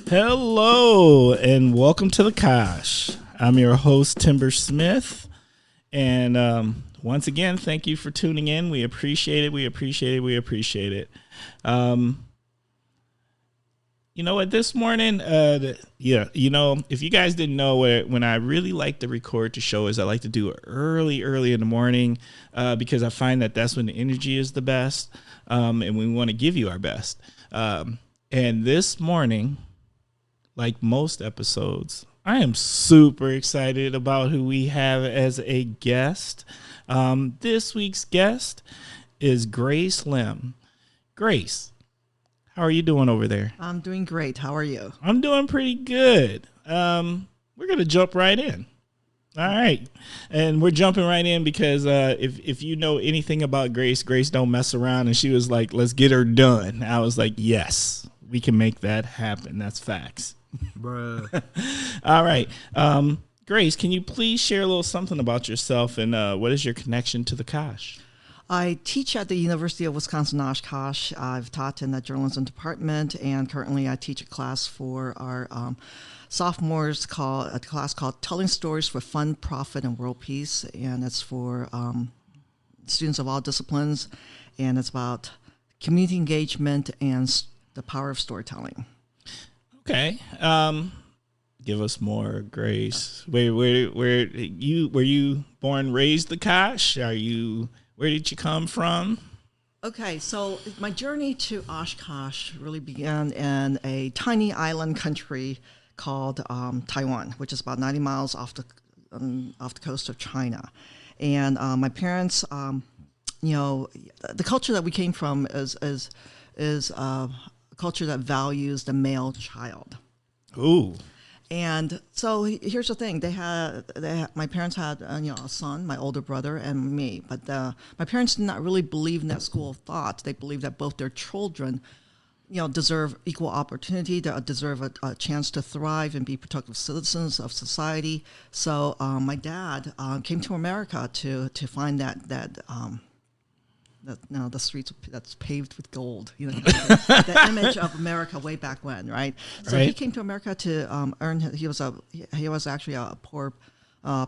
Hello and welcome to the Kosh. I'm your host, Timber Smith. And once again, thank you for tuning in. We appreciate it. We appreciate it. We appreciate it. You know what, this morning, if you guys didn't know, when I really like to record the show is I like to do it early in the morning because I find that that's when the energy is the best and we want to give you our best. And this morning, like most episodes, I am super excited about who we have as a guest. This week's guest is Grace Lim. Grace, how are you doing over there? I'm doing great. How are you? I'm doing pretty good. We're going to jump right in. All right. And we're jumping right in because if you know anything about Grace don't mess around. And she was like, let's get her done. I was like, yes, we can make that happen. That's facts. Bruh. All right. Grace, can you please share a little something about yourself and what is your connection to the Kosh? I teach at the University of Wisconsin Oshkosh. I've taught in the journalism department, and currently I teach a class for our sophomores, a class called Telling Stories for Fun, Profit, and World Peace, and it's for students of all disciplines, and it's about community engagement and the power of storytelling. Okay. Give us more, Grace. Where you born, raised the Kosh? Where did you come from? Okay, so my journey to Oshkosh really began in a tiny island country called Taiwan, which is about 90 miles off the coast of China. And my parents, the culture that we came from is a culture that values the male child. Ooh. And so here's the thing: my parents had a son, my older brother, and me. But my parents did not really believe in that school of thought. They believed that both their children, deserve equal opportunity, they deserve a chance to thrive and be productive citizens of society. So my dad came to America to find the streets that's paved with gold, the image of America way back when, right? So He came to America to earn. He was actually a poor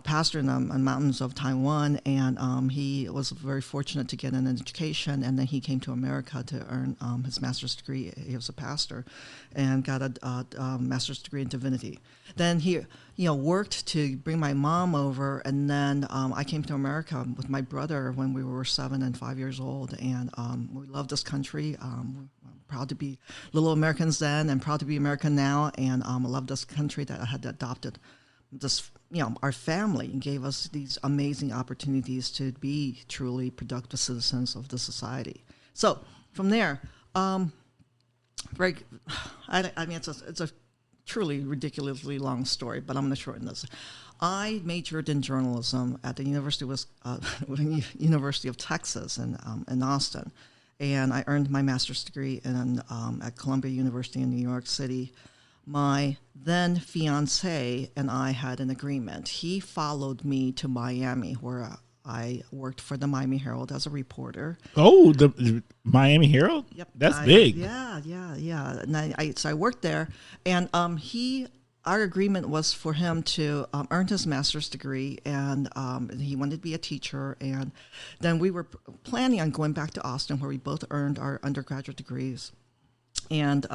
pastor in the mountains of Taiwan, and he was very fortunate to get an education, and then he came to America to earn his master's degree. He was a pastor, and got a master's degree in divinity. Then he worked to bring my mom over, and then I came to America with my brother when we were 7 and 5 years old, and we love this country. We're proud to be little Americans then, and proud to be American now, and I love this country that I had adopted. Our family gave us these amazing opportunities to be truly productive citizens of the society. So from there, it's a truly ridiculously long story, but I'm going to shorten this. I majored in journalism at the University of Texas in Austin, and I earned my master's degree at Columbia University in New York City. My then fiance and I had an agreement. He followed me to Miami, where I worked for the Miami Herald as a reporter. Oh, the Miami Herald? Yep. That's big. Yeah. And so I worked there, and our agreement was for him to earn his master's degree, and he wanted to be a teacher. And then we were planning on going back to Austin, where we both earned our undergraduate degrees. And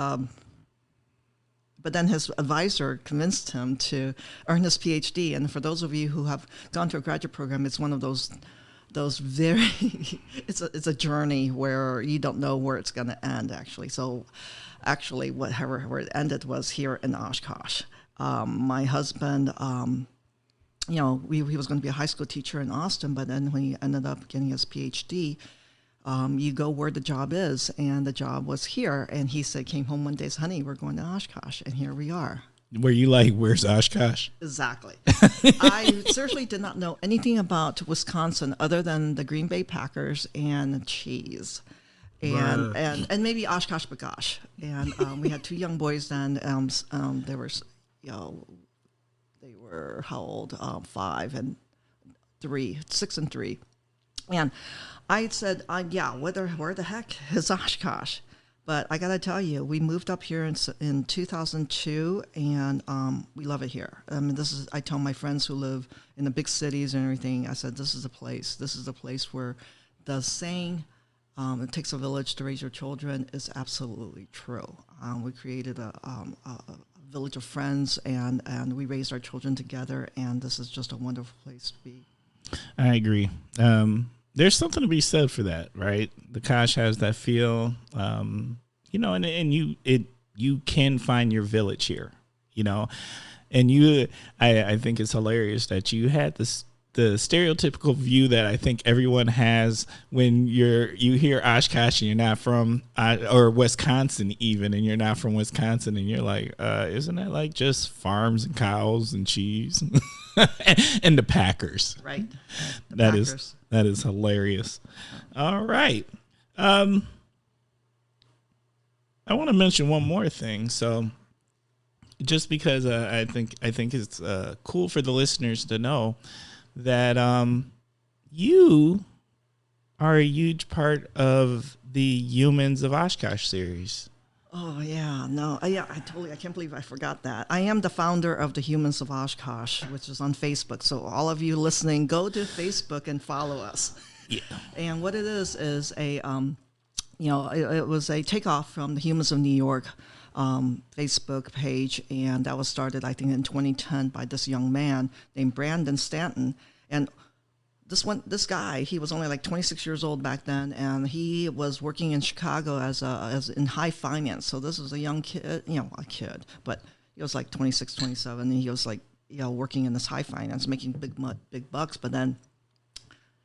but then his advisor convinced him to earn his PhD. And for those of you who have gone to a graduate program, it's one of those very, it's a journey where you don't know where it's going to end, actually. So actually, where it ended was here in Oshkosh. My husband, he was going to be a high school teacher in Austin, but then when he ended up getting his PhD, you go where the job is, and the job was here. And he came home one day, said, honey, we're going to Oshkosh, and here we are. Were you like, where's Oshkosh? Exactly. I seriously did not know anything about Wisconsin other than the Green Bay Packers and cheese. And maybe Oshkosh Bagosh. And we had 2 young boys then. They were how old? 5 and 3, 6 and 3. And I said, where the heck is Oshkosh? But I got to tell you, we moved up here in 2002, and we love it here. I mean, I tell my friends who live in the big cities and everything, I said, this is a place. This is a place where the saying, it takes a village to raise your children, is absolutely true. We created a village of friends, and we raised our children together, and this is just a wonderful place to be. I agree. There's something to be said for that, right? The Oshkosh has that feel, you know, and you can find your village here, you know, and I think it's hilarious that you had the stereotypical view that I think everyone has when you hear Oshkosh and you're not from or Wisconsin even, and you're not from Wisconsin, and you're like, isn't that like just farms and cows and cheese and the Packers? Right. That is hilarious. All right. I want to mention one more thing. So just because I think it's cool for the listeners to know that you are a huge part of the Humans of Oshkosh series. Oh, yeah. No, I can't believe I forgot that. I am the founder of the Humans of Oshkosh, which is on Facebook. So all of you listening, go to Facebook and follow us. Yeah. And what it is a, it was a takeoff from the Humans of New York Facebook page, and that was started, I think, in 2010 by this young man named Brandon Stanton. And this guy, he was only like 26 years old back then, and he was working in Chicago as in high finance. So this was a young kid, but he was like 26, 27, and he was like, working in this high finance, making big bucks. But then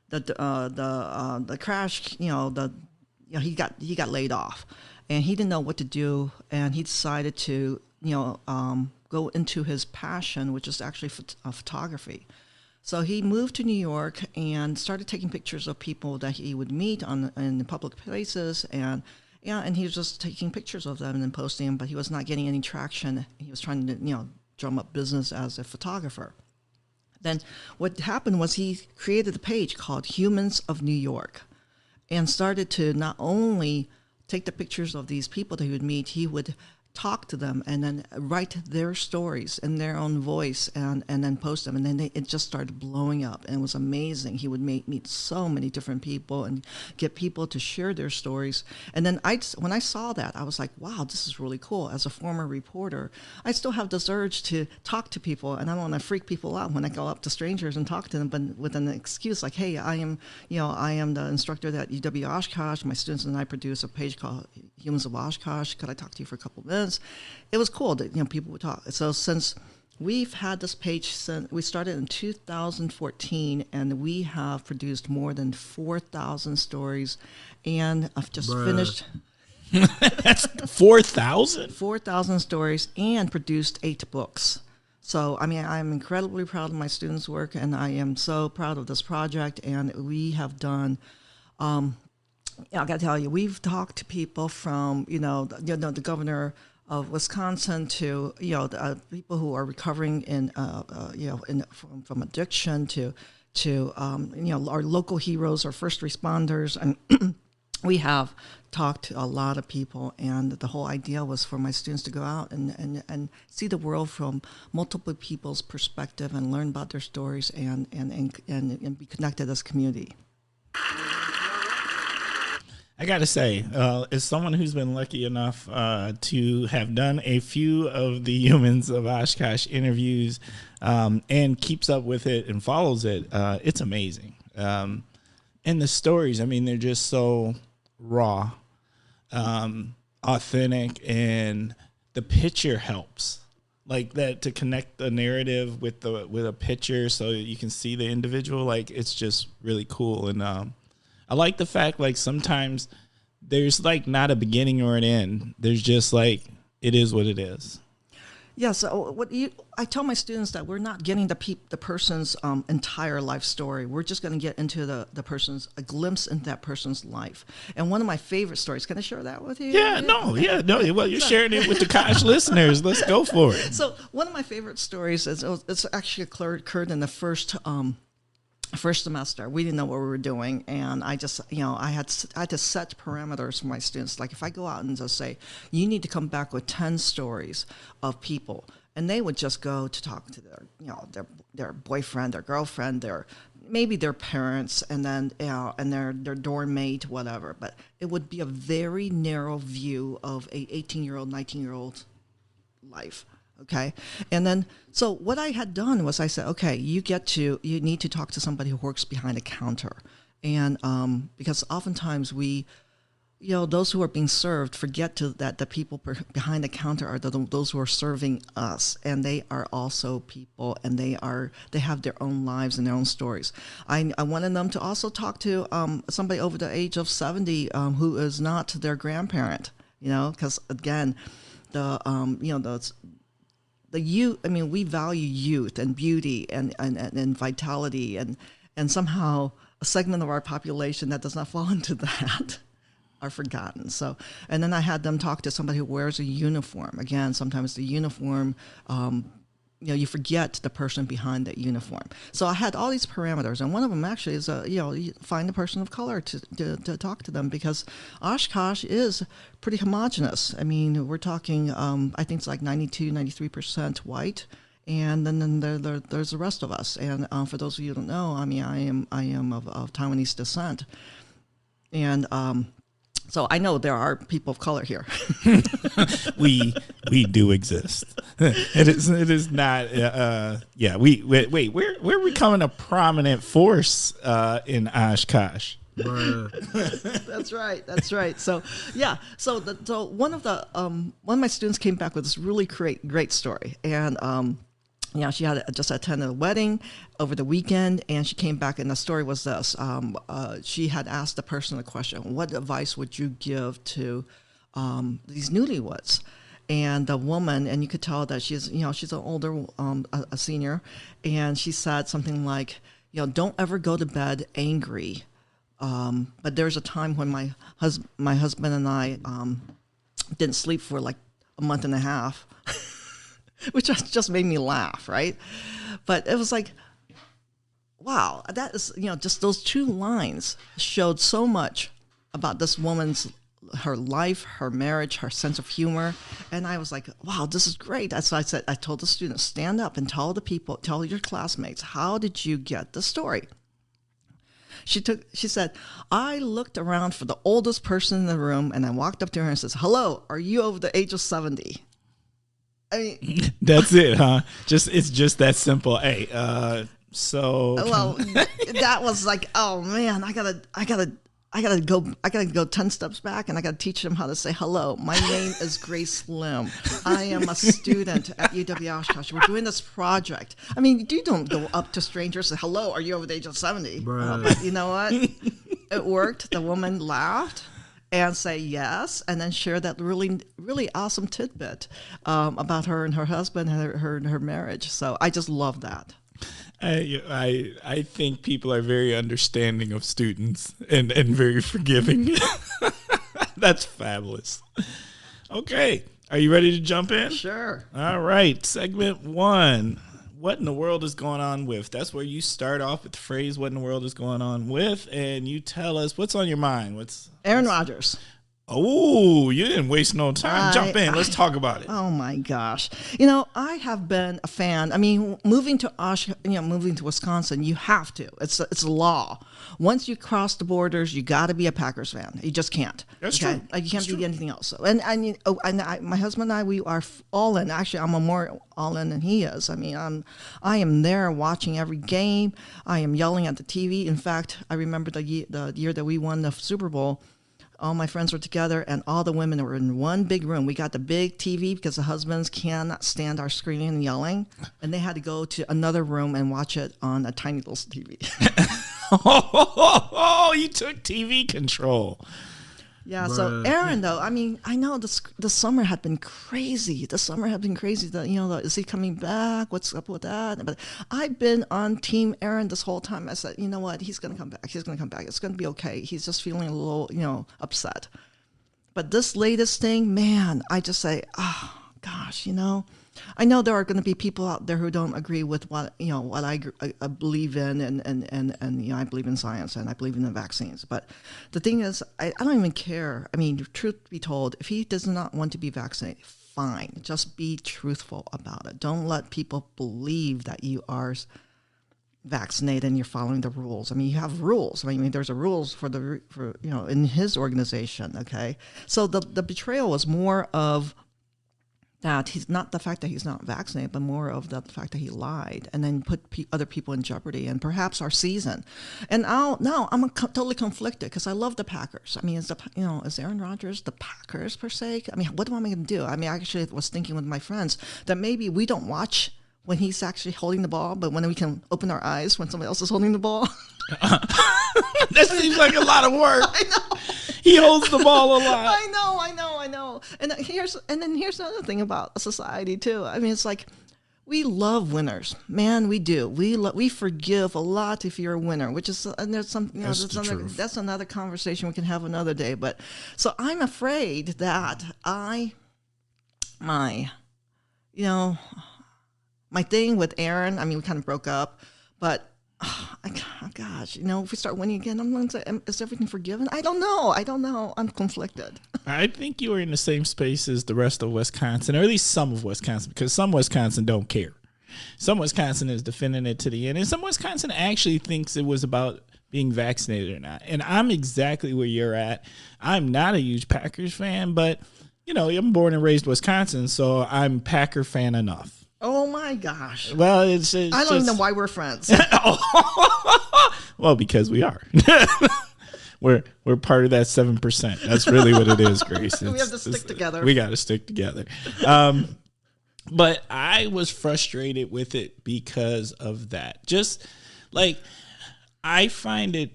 the crash, he got laid off, and he didn't know what to do, and he decided to go into his passion, which is actually photography. So he moved to New York and started taking pictures of people that he would meet in public places, and he was just taking pictures of them and then posting them, but he was not getting any traction. He was trying to drum up business as a photographer. Then what happened was he created a page called Humans of New York, and started to not only take the pictures of these people that he would meet, he would talk to them and then write their stories in their own voice and then post them. And then it just started blowing up, and it was amazing. He would meet so many different people and get people to share their stories. And then when I saw that, I was like, wow, this is really cool. As a former reporter, I still have this urge to talk to people, and I don't want to freak people out when I go up to strangers and talk to them, but with an excuse like, hey, I am the instructor at UW Oshkosh. My students and I produce a page called Humans of Oshkosh. Could I talk to you for a couple of minutes? It was cool that people would talk. So since we've had this page since we started in 2014, and we have produced more than 4,000 stories, and I've just finished 4,000 stories and produced 8 books. So I mean, I'm incredibly proud of my students' work, and I am so proud of this project. And we have done. I got to tell you, we've talked to people from the governor of Wisconsin to people who are recovering from addiction to our local heroes, our first responders, and we have talked to a lot of people. And the whole idea was for my students to go out and see the world from multiple people's perspective and learn about their stories and be connected as a community. I got to say, as someone who's been lucky enough to have done a few of the Humans of Oshkosh interviews and keeps up with it and follows it, it's amazing. And the stories, I mean, they're just so raw, authentic, and the picture helps. Like that, to connect the narrative with a picture so you can see the individual. Like, it's just really cool. And I like the fact, like, sometimes there's like not a beginning or an end. There's just like, it is what it is. Yeah. So I tell my students that we're not getting the person's entire life story. We're just going to get into a glimpse into that person's life. And one of my favorite stories, can I share that with you? No. Well, you're sharing it with the Oshkosh listeners. Let's go for it. So one of my favorite stories is it's actually occurred in the first first semester, we didn't know what we were doing, and I just, I had to set parameters for my students. Like if I go out and just say, you need to come back with 10 stories of people, and they would just go to talk to their, their boyfriend, their girlfriend, maybe their parents, and then and their dorm mate, whatever. But it would be a very narrow view of a 18-year-old, 19-year-old life. Okay. And then, so what I had done was I said, okay, you need to talk to somebody who works behind a counter. And because oftentimes those who are being served forget that the people behind the counter are those who are serving us. And they are also people, and they have their own lives and their own stories. I wanted them to also talk to somebody over the age of 70 who is not their grandparent, because again, the youth, we value youth and beauty and vitality, and somehow a segment of our population that does not fall into that are forgotten. So, and then I had them talk to somebody who wears a uniform. Again, sometimes the uniform, you forget the person behind that uniform. So I had all these parameters, and one of them actually is, you find a person of color to talk to them, because Oshkosh is pretty homogenous. We're talking, I think it's like 93% white, and then there's the rest of us. And for those of you who don't know, I am of Taiwanese descent, and so I know there are people of color here. we do exist. It is not. Wait. We're becoming a prominent force in Oshkosh. That's right. So yeah. So one of my students came back with this really great story, and she had just attended a wedding over the weekend, and she came back, and the story was this. She had asked the person a question: what advice would you give to these newlyweds? And the woman, and you could tell that she's an older, a senior, and she said something like, don't ever go to bed angry. But there's a time when my husband and I didn't sleep for like a month and a half. Which just made me laugh, right? But it was like, wow, that is, just those two lines showed so much about this woman's, her life, her marriage, her sense of humor. And I was like, wow, this is great. That's why I told the students, stand up and tell your classmates, how did you get the story? She said, I looked around for the oldest person in the room, and I walked up to her and says, hello, are you over the age of 70? That's it, huh? It's just that simple. Hey, so well, that was like, oh man, I gotta go 10 steps back, and I gotta teach them how to say hello. My name is Grace Lim. I am a student at UW Oshkosh. We're doing this project. You don't go up to strangers and say, hello, are you over the age of 70? But you know what? It worked. The woman laughed and say yes, and then share that really, really awesome tidbit about her and her husband and her marriage. So I just love that. I think people are very understanding of students and very forgiving. That's fabulous. Okay, are you ready to jump in? Sure. All right, segment 1. What in the world is going on with? That's where you start off with the phrase, what in the world is going on with? And you tell us what's on your mind. Aaron Rodgers. Oh, you didn't waste no time. Jump in. Let's talk about it. Oh my gosh. I have been a fan. Moving to Wisconsin, you have to. It's a law. Once you cross the borders, you got to be a Packers fan. You just can't. That's true. You can't do anything else. My husband and I, we are all in. Actually, I'm more all in than he is. I am there watching every game. I am yelling at the TV. In fact, I remember the year that we won the Super Bowl. All my friends were together, and all the women were in one big room. We got the big TV because the husbands cannot stand our screaming and yelling, and they had to go to another room and watch it on a tiny little TV. Oh, you took TV control. Yeah. So Aaron, though, I know the summer had been crazy. Is he coming back? What's up with that? But I've been on Team Aaron this whole time. I said, you know what? He's going to come back. It's going to be okay. He's just feeling a little, upset. But this latest thing, man, I just say, oh gosh, I know there are going to be people out there who don't agree with what I believe in, and I believe in science and I believe in the vaccines. But the thing is, I don't even care. I mean, truth be told, if he does not want to be vaccinated, fine. Just be truthful about it. Don't let people believe that you are vaccinated and you're following the rules. I mean, you have rules. I mean, there's a rules for in his organization. Okay, so the betrayal was more of that he's not the fact that he's not vaccinated, but more of the fact that he lied and then put other people in jeopardy and perhaps our season. And now I'm totally conflicted because I love the Packers. I mean, is Aaron Rodgers the Packers per se? I mean, what am I going to do? I mean, I actually was thinking with my friends that maybe we don't watch when he's actually holding the ball, but when we can open our eyes when somebody else is holding the ball. That seems like a lot of work. I know. He holds the ball a lot. I know. And here's another thing about society too. I mean, it's like we love winners, man. We do. We forgive a lot if you're a winner, which is and there's some that's another conversation we can have another day. But so I'm afraid that my thing with Aaron. I mean, we kind of broke up, but. Oh, gosh, if we start winning again, I'm going to say, is everything forgiven? I don't know. I'm conflicted. I think you are in the same space as the rest of Wisconsin, or at least some of Wisconsin, because some Wisconsin don't care. Some Wisconsin is defending it to the end, and some Wisconsin actually thinks it was about being vaccinated or not. And I'm exactly where you're at. I'm not a huge Packers fan, but, I'm born and raised Wisconsin, so I'm Packer fan enough. Oh my gosh! Well, I don't even know why we're friends. Well, because we are. We're part of that 7%. That's really what it is, Grace. We have to stick together. We got to stick together. But I was frustrated with it because of that. Just like I find it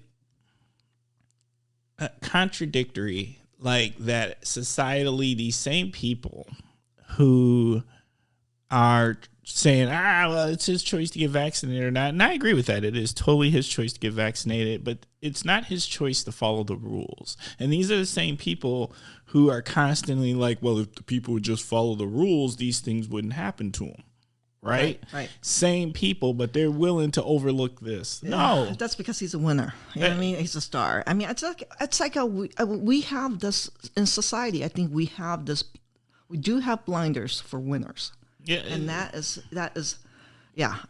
contradictory, like that societally, these same people who are saying, well, it's his choice to get vaccinated or not. And I agree with that. It is totally his choice to get vaccinated, but it's not his choice to follow the rules. And these are the same people who are constantly like, well, if the people would just follow the rules, these things wouldn't happen to them. Right? Same people, but they're willing to overlook this. Yeah, no. That's because he's a winner. You know what I mean? He's a star. I mean, it's like we have this in society. I think we do have blinders for winners. Yeah, and that is,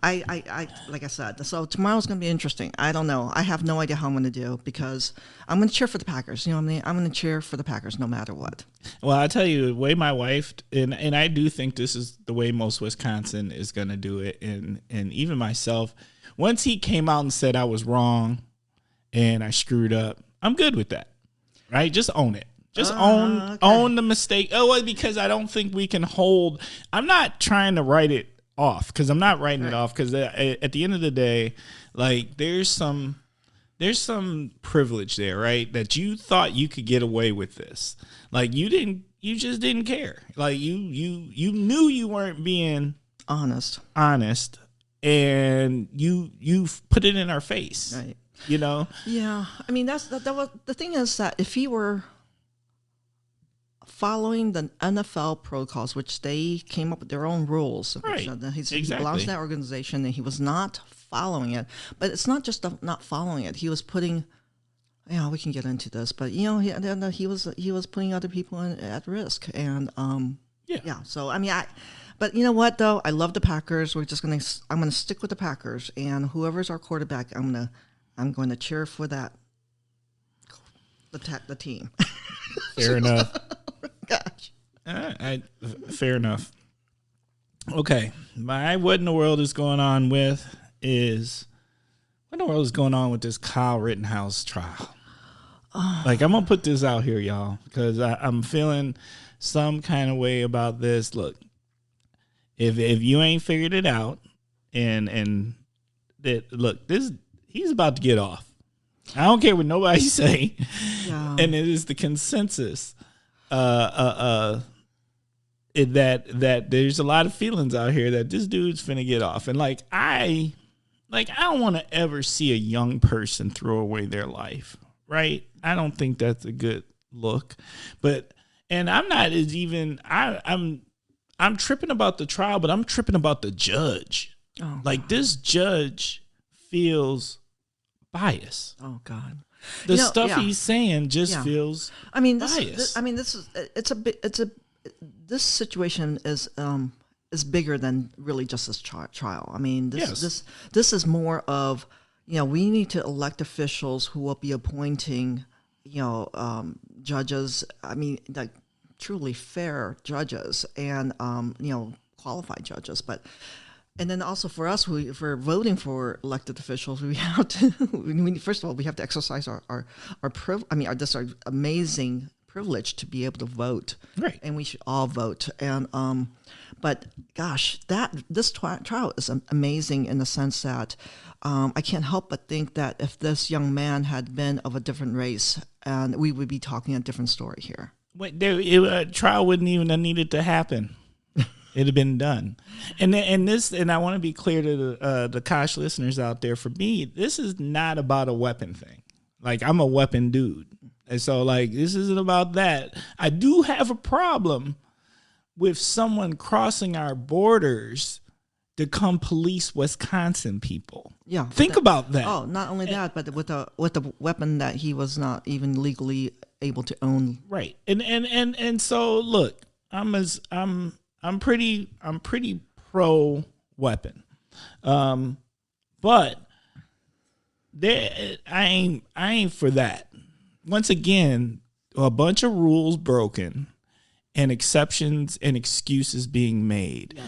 I like I said. So tomorrow's going to be interesting. I don't know. I have no idea how I'm going to do because I'm going to cheer for the Packers. You know what I mean? I'm going to cheer for the Packers no matter what. Well, I tell you, the way my wife and I do think this is the way most Wisconsin is going to do it, and even myself. Once he came out and said I was wrong and I screwed up, I'm good with that. Right? Just own it. Just own the mistake. Oh, well, because I don't think we can hold. I'm not trying to write it off because I'm not writing it off because at the end of the day, like there's some privilege there, right? That you thought you could get away with this. Like you just didn't care. Like you knew you weren't being honest, and you put it in our face, right? Yeah. I mean, that was the thing is that if he were following the NFL protocols, which they came up with their own rules. Right. He belongs to that organization, and he was not following it. But it's not just not following it. He was putting, we can get into this, but he was putting other people at risk, and yeah. So I mean, but you know what though? I love the Packers. I'm gonna stick with the Packers, and whoever's our quarterback, I'm going to cheer for that. The team. Fair enough. Gosh. Fair enough. Okay. What in the world is going on with this Kyle Rittenhouse trial? Like, I'm going to put this out here, y'all, because I'm feeling some kind of way about this. Look, if you ain't figured it out and that, look, he's about to get off. I don't care what nobody say. Yeah. And it is the consensus that there's a lot of feelings out here that this dude's finna get off. And I don't want to ever see a young person throw away their life, right? I don't think that's a good look. I'm I'm tripping about the trial, but I'm tripping about the judge. Oh, like this judge feels biased. Oh God. The stuff he's saying just feels biased. This situation is bigger than really just this trial. I mean, this is more of, we need to elect officials who will be appointing, judges. I mean, like truly fair judges and qualified judges, but. And then also for us, for voting for elected officials, we have to. First of all, we have to exercise our amazing privilege to be able to vote, right? And we should all vote. And but gosh, this trial is amazing in the sense that I can't help but think that if this young man had been of a different race, and we would be talking a different story here. Trial wouldn't even have needed to happen. It had been done, and I want to be clear to the Kosh listeners out there. For me, this is not about a weapon thing. Like, I'm a weapon dude, and so like this isn't about that. I do have a problem with someone crossing our borders to come police Wisconsin people. Yeah, think about that. Oh, not only that, but with a weapon that he was not even legally able to own. Right, and so look, I'm pretty pro weapon, but I ain't for that. Once again, a bunch of rules broken, and exceptions and excuses being made.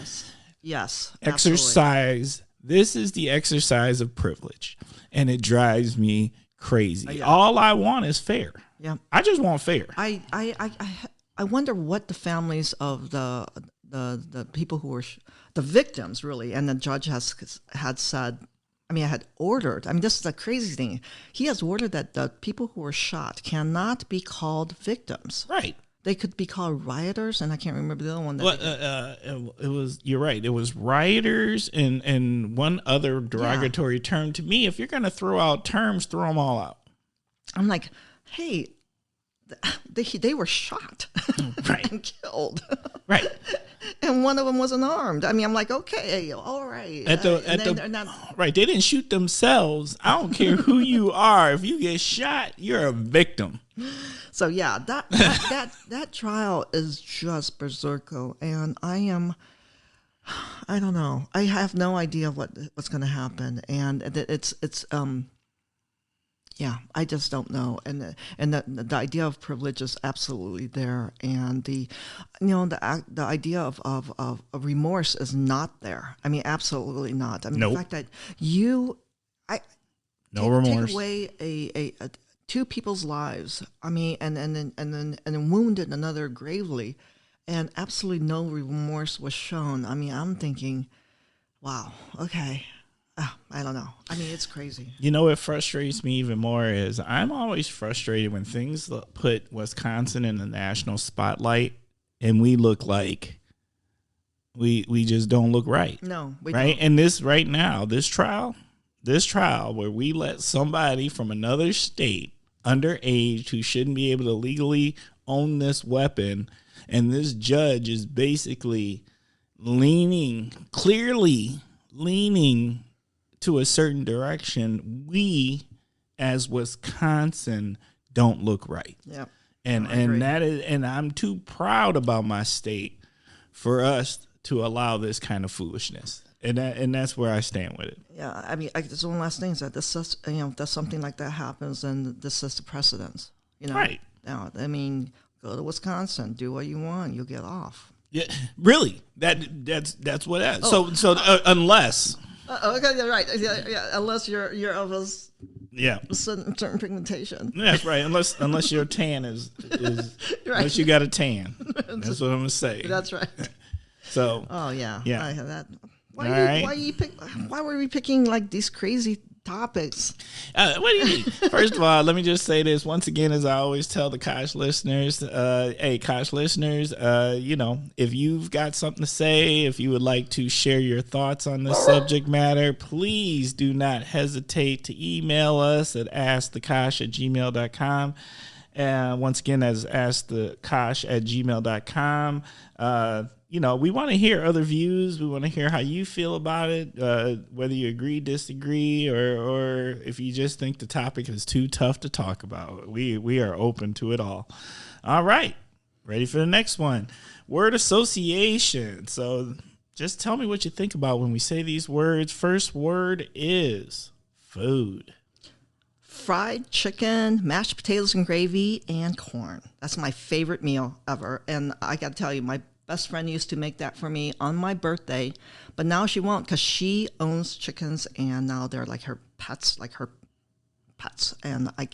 Yes. Exercise. This is the exercise of privilege, and it drives me crazy. Yeah. All I want is fair. Yeah, I just want fair. I wonder what the families of the people who were the victims really, and the judge had said. I mean, I had ordered. I mean, this is the crazy thing. He has ordered that the people who were shot cannot be called victims. Right. They could be called rioters, and I can't remember the other one. It was. You're right. It was rioters and one other derogatory term. To me, if you're going to throw out terms, throw them all out. I'm like, hey, they were shot right. and killed. Right. And one of them was unarmed. I mean, I'm like, okay, all right. Right. They didn't shoot themselves. I don't care who you are. If you get shot, you're a victim. So yeah, that trial is just berserko, and I don't know. I have no idea what's going to happen, and I just don't know. And the idea of privilege is absolutely there, and the idea of remorse is not there. I mean, absolutely not. I mean, nope. The fact that remorse. Take away a two people's lives. I mean, and then wounded another gravely, and absolutely no remorse was shown. I mean, I'm thinking, wow, okay. I don't know. I mean, it's crazy. You know what frustrates me even more is I'm always frustrated when things put Wisconsin in the national spotlight and we look like we just don't look right. No, we right? don't. And this trial where we let somebody from another state, underage, who shouldn't be able to legally own this weapon, and this judge is basically clearly leaning to a certain direction, we as Wisconsin don't look right. Yeah. And I'm too proud about my state for us to allow this kind of foolishness. And that's where I stand with it. Yeah, I mean, there's one last thing is that this is, if something like that happens, then this is the precedence. Right. Now, I mean, go to Wisconsin, do what you want, you'll get off. Yeah, really. That's what that. Oh. So unless. Okay, yeah, right. Yeah, unless you're of a certain pigmentation. That's right. Unless your tan is right. Unless you got a tan. That's what I'm gonna say. That's right. So. Oh yeah. I have that. Why were we picking like these crazy topics? What do you mean? First of all, let me just say this once again, as I always tell the Kosh listeners. Hey, Kosh listeners, if you've got something to say, if you would like to share your thoughts on this subject matter, please do not hesitate to email us at askthekosh@gmail.com. And once again, as askthekosh@gmail.com. We want to hear other views. We want to hear how you feel about it, whether you agree, disagree, or if you just think the topic is too tough to talk about. We are open to it all. All right. Ready for the next one. Word association. So just tell me what you think about when we say these words. First word is food. Fried chicken, mashed potatoes and gravy, and corn. That's my favorite meal ever. And I got to tell you, my best friend used to make that for me on my birthday, but now she won't because she owns chickens, and now they're like her pets, and I'm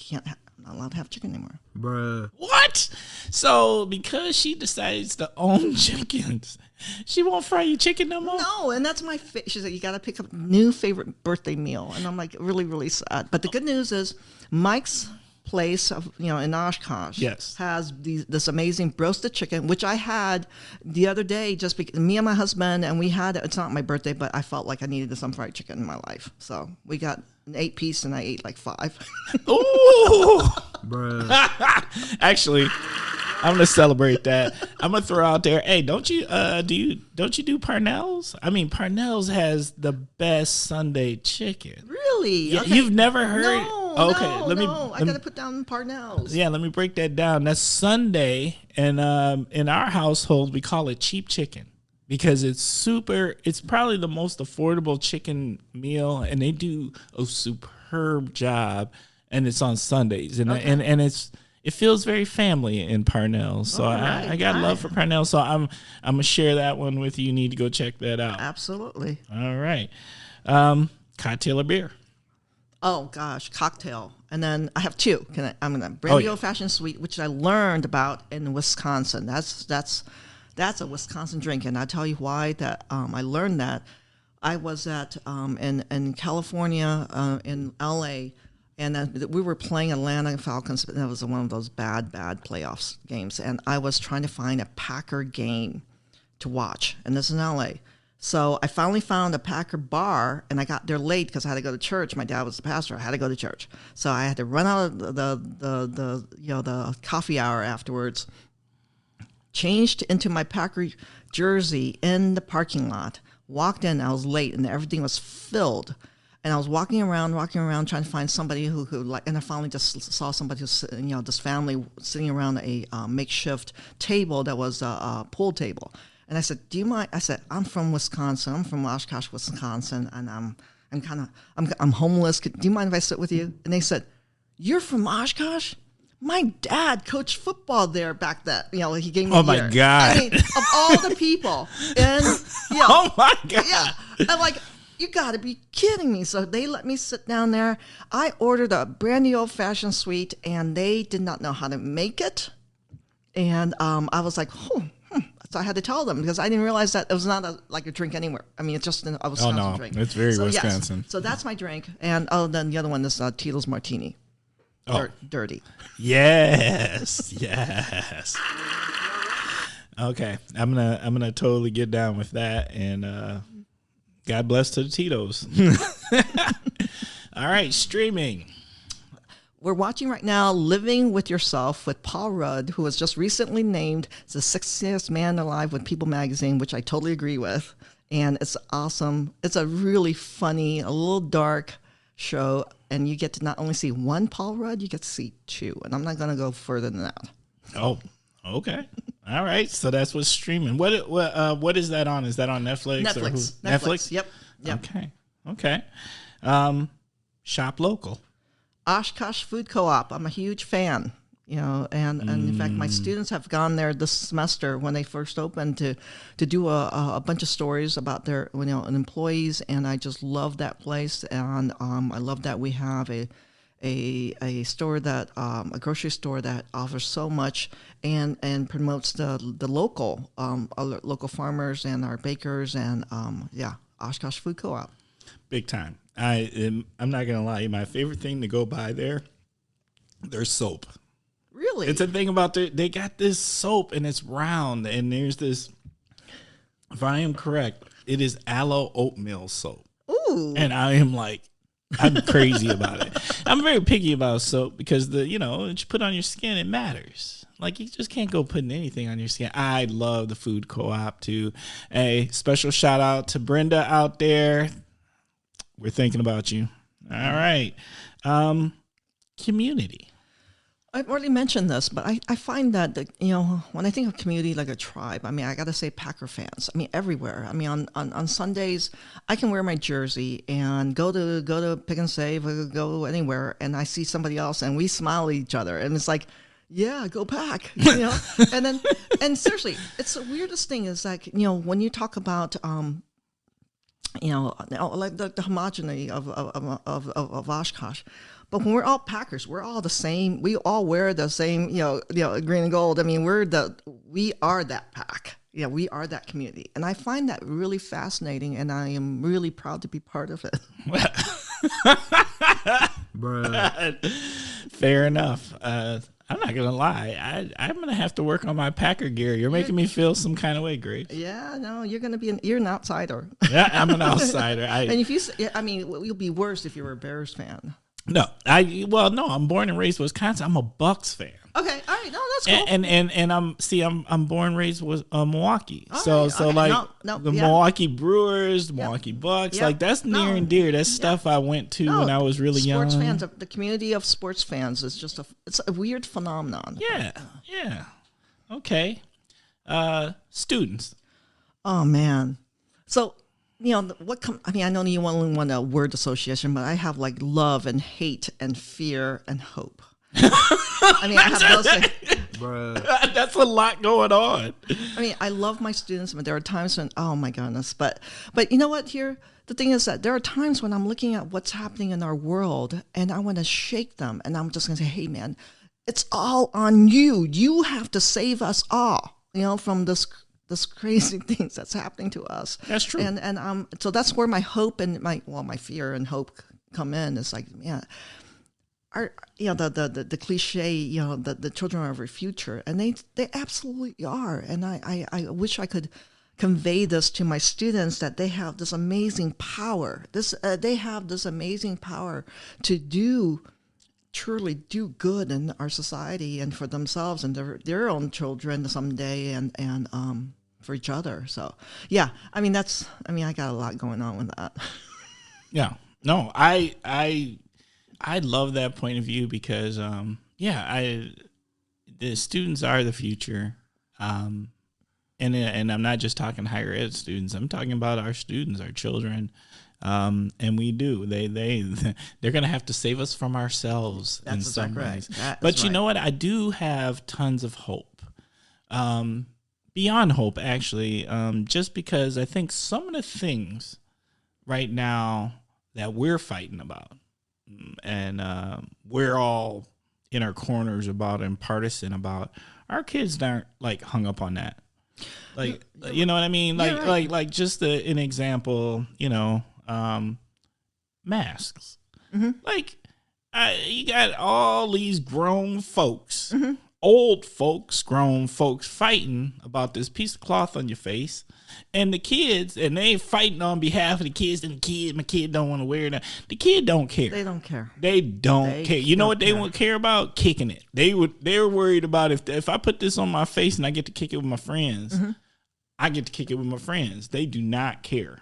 not allowed to have chicken anymore. Bruh. What? So because she decides to own chickens, she won't fry your chicken no more? No, and that's my she said, you got to pick up a new favorite birthday meal. And I'm like, really, really sad. But the good news is Mike's place in Oshkosh has this amazing roasted chicken, which I had the other day, just because me and my husband, and we had it's not my birthday, but I felt like I needed some fried chicken in my life. So we got an 8-piece and I ate like 5. Ooh. Bruh. Actually, I'm gonna celebrate that. I'm gonna throw out there. Hey, don't you do Parnell's? I mean, Parnell's has the best Sunday chicken. Really? Yeah, okay. You've never heard? No, Okay, I gotta put down Parnell's. Yeah, let me break that down. That's Sunday, and in our household we call it cheap chicken because it's probably the most affordable chicken meal, and they do a superb job, and it's on Sundays, and it feels very family in Parnell. So I got love for Parnell. So I'm gonna share that one with you. You need to go check that out. Absolutely. All right. Cocktail or beer? Oh gosh, cocktail. And then I have 2. I'm gonna brandy old fashioned sweet, which I learned about in Wisconsin. That's a Wisconsin drink, and I tell you why that I learned that. I was at in California in LA. And we were playing Atlanta Falcons, but that was one of those bad playoffs games. And I was trying to find a Packer game to watch, and this is in LA. So I finally found a Packer bar, and I got there late because I had to go to church. My dad was the pastor. I had to go to church, so I had to run out of the coffee hour afterwards. Changed into my Packer jersey in the parking lot. Walked in. I was late, and everything was filled. And I was walking around trying to find somebody who and I finally just saw somebody who's, this family sitting around a makeshift table that was a pool table. And I said, do you mind? I said, I'm from Wisconsin. I'm from Oshkosh, Wisconsin. And I'm homeless. Do you mind if I sit with you? And they said, you're from Oshkosh? My dad coached football there back then. He gave me Oh my God. I mean, of all the people. And, oh my God. Yeah. I'm like, you got to be kidding me. So they let me sit down there. I ordered a brandy old fashioned sweet, and they did not know how to make it. And I was like, So I had to tell them because I didn't realize that it was not a drink anywhere. I mean, it's just a Wisconsin drink. It's very Wisconsin. Yes. So that's my drink. And then the other one is Tito's Martini. Dirty. Yes. Okay, I'm gonna totally get down with that, and God bless to the Tito's. All right, streaming. We're watching right now Living with Yourself with Paul Rudd, who was just recently named the 60th man alive with People magazine, which I totally agree with. And it's awesome. It's a really funny, a little dark show. And you get to not only see one Paul Rudd, you get to see 2. And I'm not going to go further than that. Oh, okay. All right. So that's what's streaming. What is that on? Is that on Netflix? Netflix. Yep. Okay. Shop local. Oshkosh Food Co-op. I'm a huge fan, and in fact, my students have gone there this semester when they first opened to do a bunch of stories about their employees, and I just love that place, and I love that we have a store that a grocery store that offers so much and promotes the local local farmers and our bakers and Oshkosh Food Co-op. Big time. I'm not gonna lie. My favorite thing to go buy their soap. Really? It's a thing about they got this soap and it's round and there's this. If I am correct, it is aloe oatmeal soap. Ooh. And I am like, I'm crazy about it. I'm very picky about soap because what you put on your skin, it matters. Like, you just can't go putting anything on your skin. I love the food co-op too. A special shout out to Brenda out there. We're thinking about you. All right. Community. I've already mentioned this, but I find that, when I think of community like a tribe, I mean, I got to say Packer fans. I mean, everywhere. I mean, on Sundays, I can wear my jersey and go to Pick and Save or go anywhere, and I see somebody else, and we smile at each other, and it's like, yeah, go Pack, and seriously, it's the weirdest thing is like, when you talk about, like the homogeneity of Oshkosh. But when we're all Packers, we're all the same. We all wear the same, green and gold. I mean, we are that pack. Yeah, we are that community. And I find that really fascinating, and I am really proud to be part of it. Fair enough. I'm not gonna lie. I'm gonna have to work on my Packer gear. You're making me feel some kind of way, Grace. Yeah, no, you're an outsider. Yeah, I'm an outsider. And if you'll be worse if you were a Bears fan. No, I'm born and raised in Wisconsin. I'm a Bucks fan. Okay, all right, no, that's cool. And I'm born and raised with Milwaukee. So the Milwaukee Brewers, the Milwaukee Bucks, like that's near and dear. That's stuff I went to when I was really young. Sports fans, the community of sports fans is just it's a weird phenomenon. Yeah. Okay. Students. Oh man. So I know you only want a word association, but I have like love and hate and fear and hope. I mean, I have those things. Bruh. That's a lot going on. I mean, I love my students, but there are times when, oh my goodness. But you know what? Here, the thing is that there are times when I'm looking at what's happening in our world, and I want to shake them, and I'm just going to say, hey, man, it's all on you. You have to save us all, from this crazy things that's happening to us. That's true. And so that's where my hope and my fear and hope come in. It's like, man, the cliche, the children are our future, and they absolutely are. And I wish I could convey this to my students that they have this amazing power. They have this amazing power to truly do good in our society and for themselves and their own children someday and for each other. So yeah, I got a lot going on with that. Yeah, no, I love that point of view because the students are the future. And I'm not just talking higher ed students. I'm talking about our students, our children. And we do. They're going to have to save us from ourselves in some ways. But you know what? I do have tons of hope. Beyond hope, actually, just because I think some of the things right now that we're fighting about and we're all in our corners about and partisan about, our kids aren't like hung up on that. Like, you know what I mean? Like just an example, masks. Mm-hmm. Like, you got all these grown folks, old folks, grown folks fighting about this piece of cloth on your face. And the kids, and they fighting on behalf of the kids, and my kid don't want to wear it. The kid don't care. They don't care. They don't care. You know what they won't care about? Kicking it. They were worried about if I put this on my face and I get to kick it with my friends, I get to kick it with my friends. They do not care.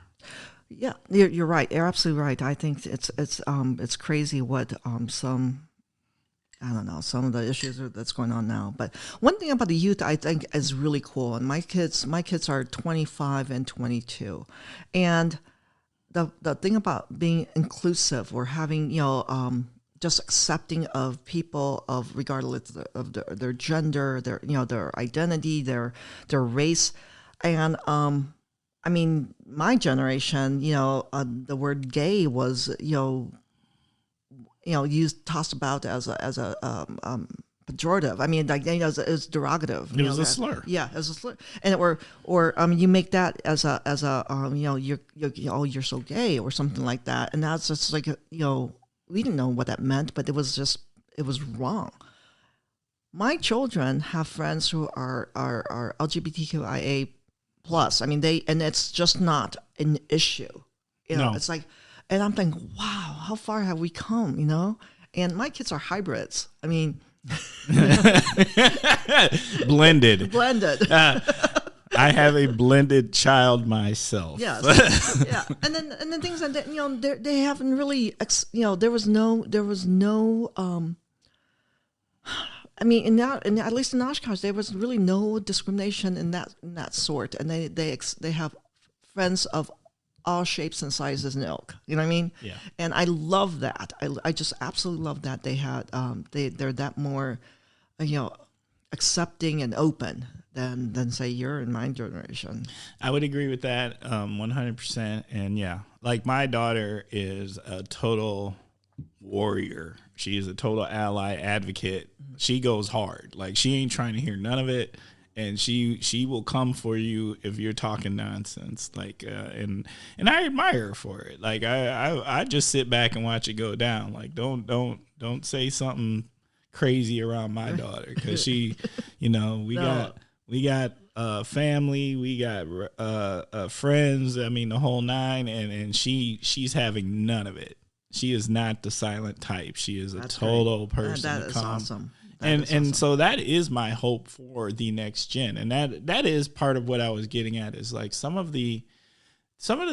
Yeah, you're right. You're absolutely right. I think it's crazy what some of the issues that's going on now. But one thing about the youth I think is really cool, and my kids are 25 and 22, and the thing about being inclusive or having just accepting of people of regardless of their gender, their identity, their race, and my generation, the word gay was used, tossed about as a pejorative. I mean, like, it was derogative. It was a slur. Yeah, it was a slur. And you make that as you're so gay or something like that, and that's just like we didn't know what that meant, but it was wrong. My children have friends who are LGBTQIA plus. I mean, and it's just not an issue. No. It's like. And I'm thinking, wow, how far have we come, you know? And my kids are hybrids. I mean, blended. blended. I have a blended child myself. Yes, yeah, and then things like that. You know, they haven't really. You know, there was no. I mean, at least in Oshkosh, there was really no discrimination in that sort, and they have friends of all shapes and sizes and ilk. You know what I mean? Yeah. And I love that. I just absolutely love that they had they're that more, you know, accepting and open than say you're in my generation. I would agree with that 100%. And yeah, like my daughter is a total warrior. She is a total ally advocate. She goes hard. Like she ain't trying to hear none of it. And she will come for you if you're talking nonsense. Like and I admire her for it. Like I just sit back and watch it go down. Like don't say something crazy around my daughter, because she, you know, we got family, we got friends. I mean, the whole nine, and she's having none of it. She is not the silent type. She is a total person. That is awesome. And so that is my hope for the next gen, and that is part of what I was getting at, is like some of the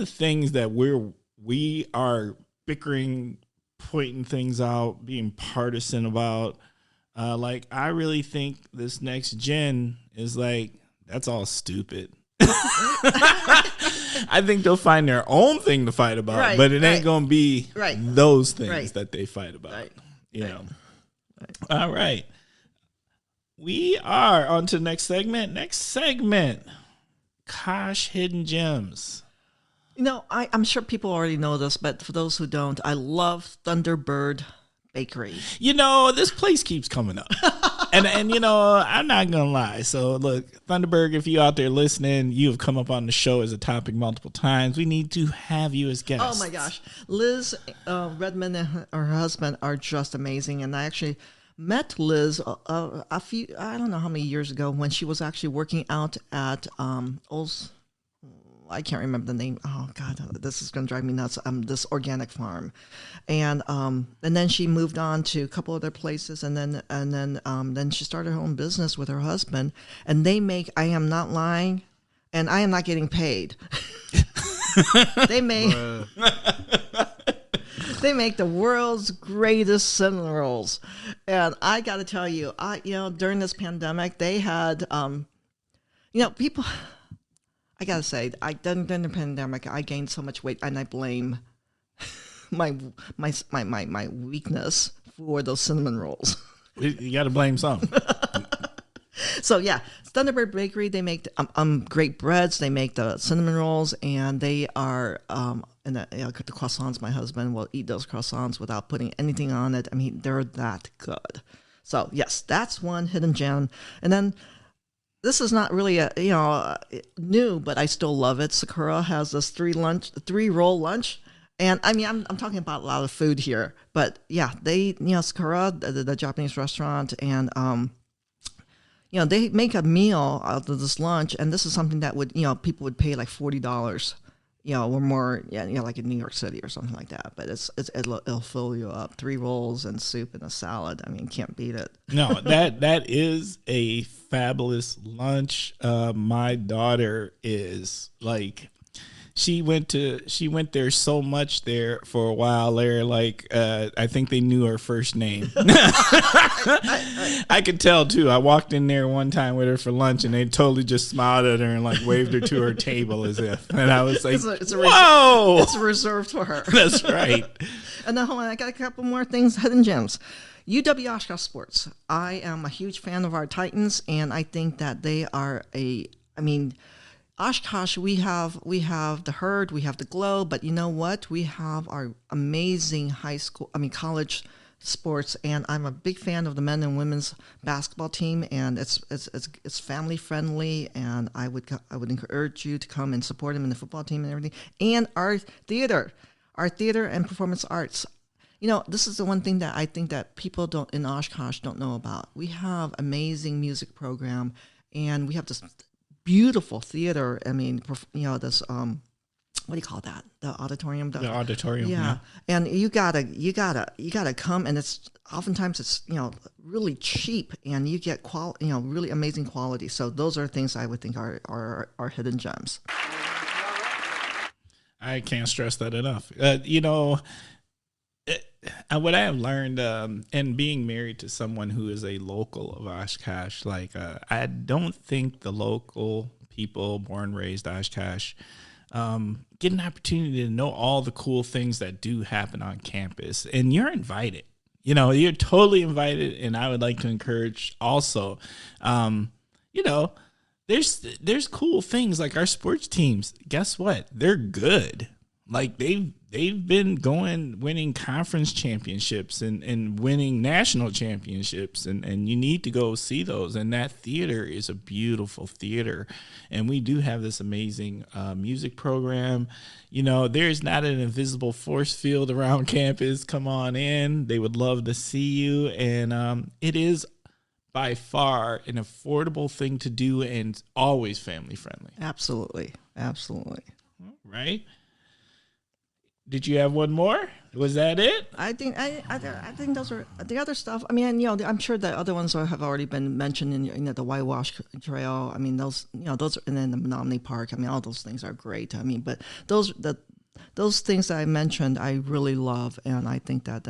things that we are bickering, pointing things out, being partisan about. Like I really think this next gen is like, that's all stupid. I think they'll find their own thing to fight about, but it ain't gonna be those things that they fight about. You know. All right. We are on to the next segment. Oshkosh Hidden Gems. You know, I'm sure people already know this, but for those who don't, I love Thunderbird Bakery. You know, this place keeps coming up. and you know, I'm not going to lie. So look, Thunderbird, if you out there listening, you have come up on the show as a topic multiple times. We need to have you as guests. Oh my gosh. Liz Redmond and her husband are just amazing. And I actually met Liz a few, I don't know how many years ago, when she was actually working out at I can't remember the name. Oh God, this is going to drive me nuts. This organic farm, and then she moved on to a couple other places, and then she started her own business with her husband, and they make. I am not lying, and I am not getting paid. They make. They make the world's greatest cinnamon rolls, and I got to tell you, during this pandemic, they had, people. I gotta say, during the pandemic, I gained so much weight, and I blame my weakness for those cinnamon rolls. You got to blame something. So yeah, Thunderbird Bakery. They make great breads. They make the cinnamon rolls, and they are and the croissants. My husband will eat those croissants without putting anything on it. I mean, they're that good. So yes, that's one hidden gem, and then. This is not really new, but I still love it. Sakura has this 3-roll lunch, and I mean I'm talking about a lot of food here, but yeah, they Sakura, the Japanese restaurant, and they make a meal out of this lunch, and this is something that would people would pay like $40, or more, like in New York City or something like that. But it'll fill you up. 3 rolls and soup and a salad. I mean, can't beat it. No, that is a fabulous lunch. My daughter is like, she went there so much there for a while there. Like, I think they knew her first name. I could tell too. I walked in there one time with her for lunch, and they totally just smiled at her and like waved her to her table as if. And I was like, "Whoa!" It's reserved for her. That's right. And then hold on, I got a couple more things, hidden gems. UW Oshkosh Sports. I am a huge fan of our Titans, and I think that they are Oshkosh, we have the Herd, we have the Glow, but you know what? We have our amazing college sports, and I'm a big fan of the men and women's basketball team, and it's family friendly, and I would encourage you to come and support them in the football team and everything, and our theater and performance arts. This is the one thing that I think that people in Oshkosh don't know about. We have amazing music program, and we have this beautiful theater. I mean, this what do you call that? The auditorium. The auditorium. Yeah. And you gotta come, and it's oftentimes it's really cheap, and you get really amazing quality. So those are things I would think are hidden gems. I can't stress that enough. What I have learned, and being married to someone who is a local of Oshkosh, I don't think the local people born, raised Oshkosh, get an opportunity to know all the cool things that do happen on campus. And you're invited. You're totally invited. And I would like to encourage also, there's cool things like our sports teams. Guess what? They're good. Like they've been winning conference championships and winning national championships, and you need to go see those. And that theater is a beautiful theater, and we do have this amazing music program. There's not an invisible force field around campus. Come on in. They would love to see you, and it is by far an affordable thing to do and always family friendly. Absolutely. Right? Did you have one more? Was that it? I think those are the other stuff. I mean, I'm sure the other ones have already been mentioned in the Whitewash Trail. I mean, those and then the Menominee Park. I mean, all those things are great. I mean, but those things that I mentioned, I really love, and I think that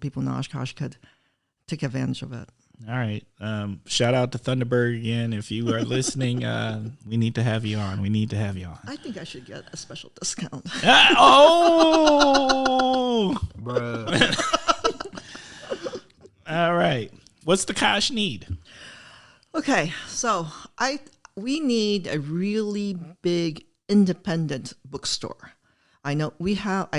people in Oshkosh could take advantage of it. All right. Shout out to Thunderbird again. If you are listening, we need to have you on. I think I should get a special discount. Bruh. All right. What's the Kosh need? Okay, so we need a really big independent bookstore. I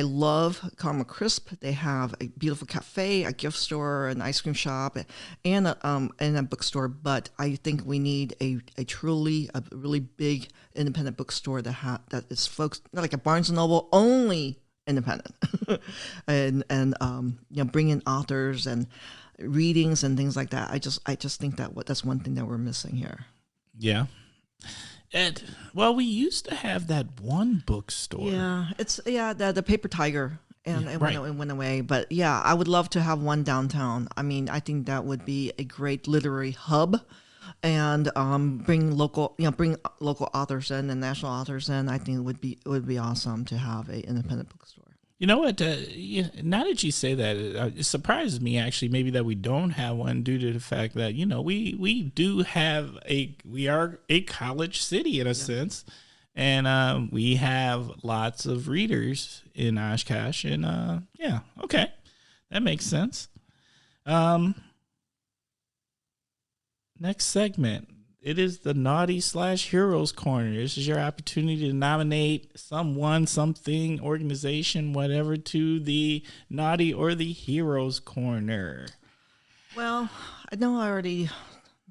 love Karma Crisp. They have a beautiful cafe, a gift store, an ice cream shop, and a bookstore. But I think we need a really big independent bookstore that is folks, not like a Barnes and Noble, only independent, and bring in authors and readings and things like that. I just think that's one thing that we're missing here. Yeah. We used to have that one bookstore. Yeah, the Paper Tiger, and it went away. But yeah, I would love to have one downtown. I mean, I think that would be a great literary hub, and bring local authors in and national authors in. I think it would be awesome to have an independent bookstore. You know what? Now that you say that, it surprises me actually. Maybe that we don't have one due to the fact that we are a college city in a sense, and we have lots of readers in Oshkosh, and okay, that makes sense. Next segment. It is the Naughty/Heroes Corner. This is your opportunity to nominate someone, something, organization, whatever, to the Naughty or the Heroes Corner. Well, I know I already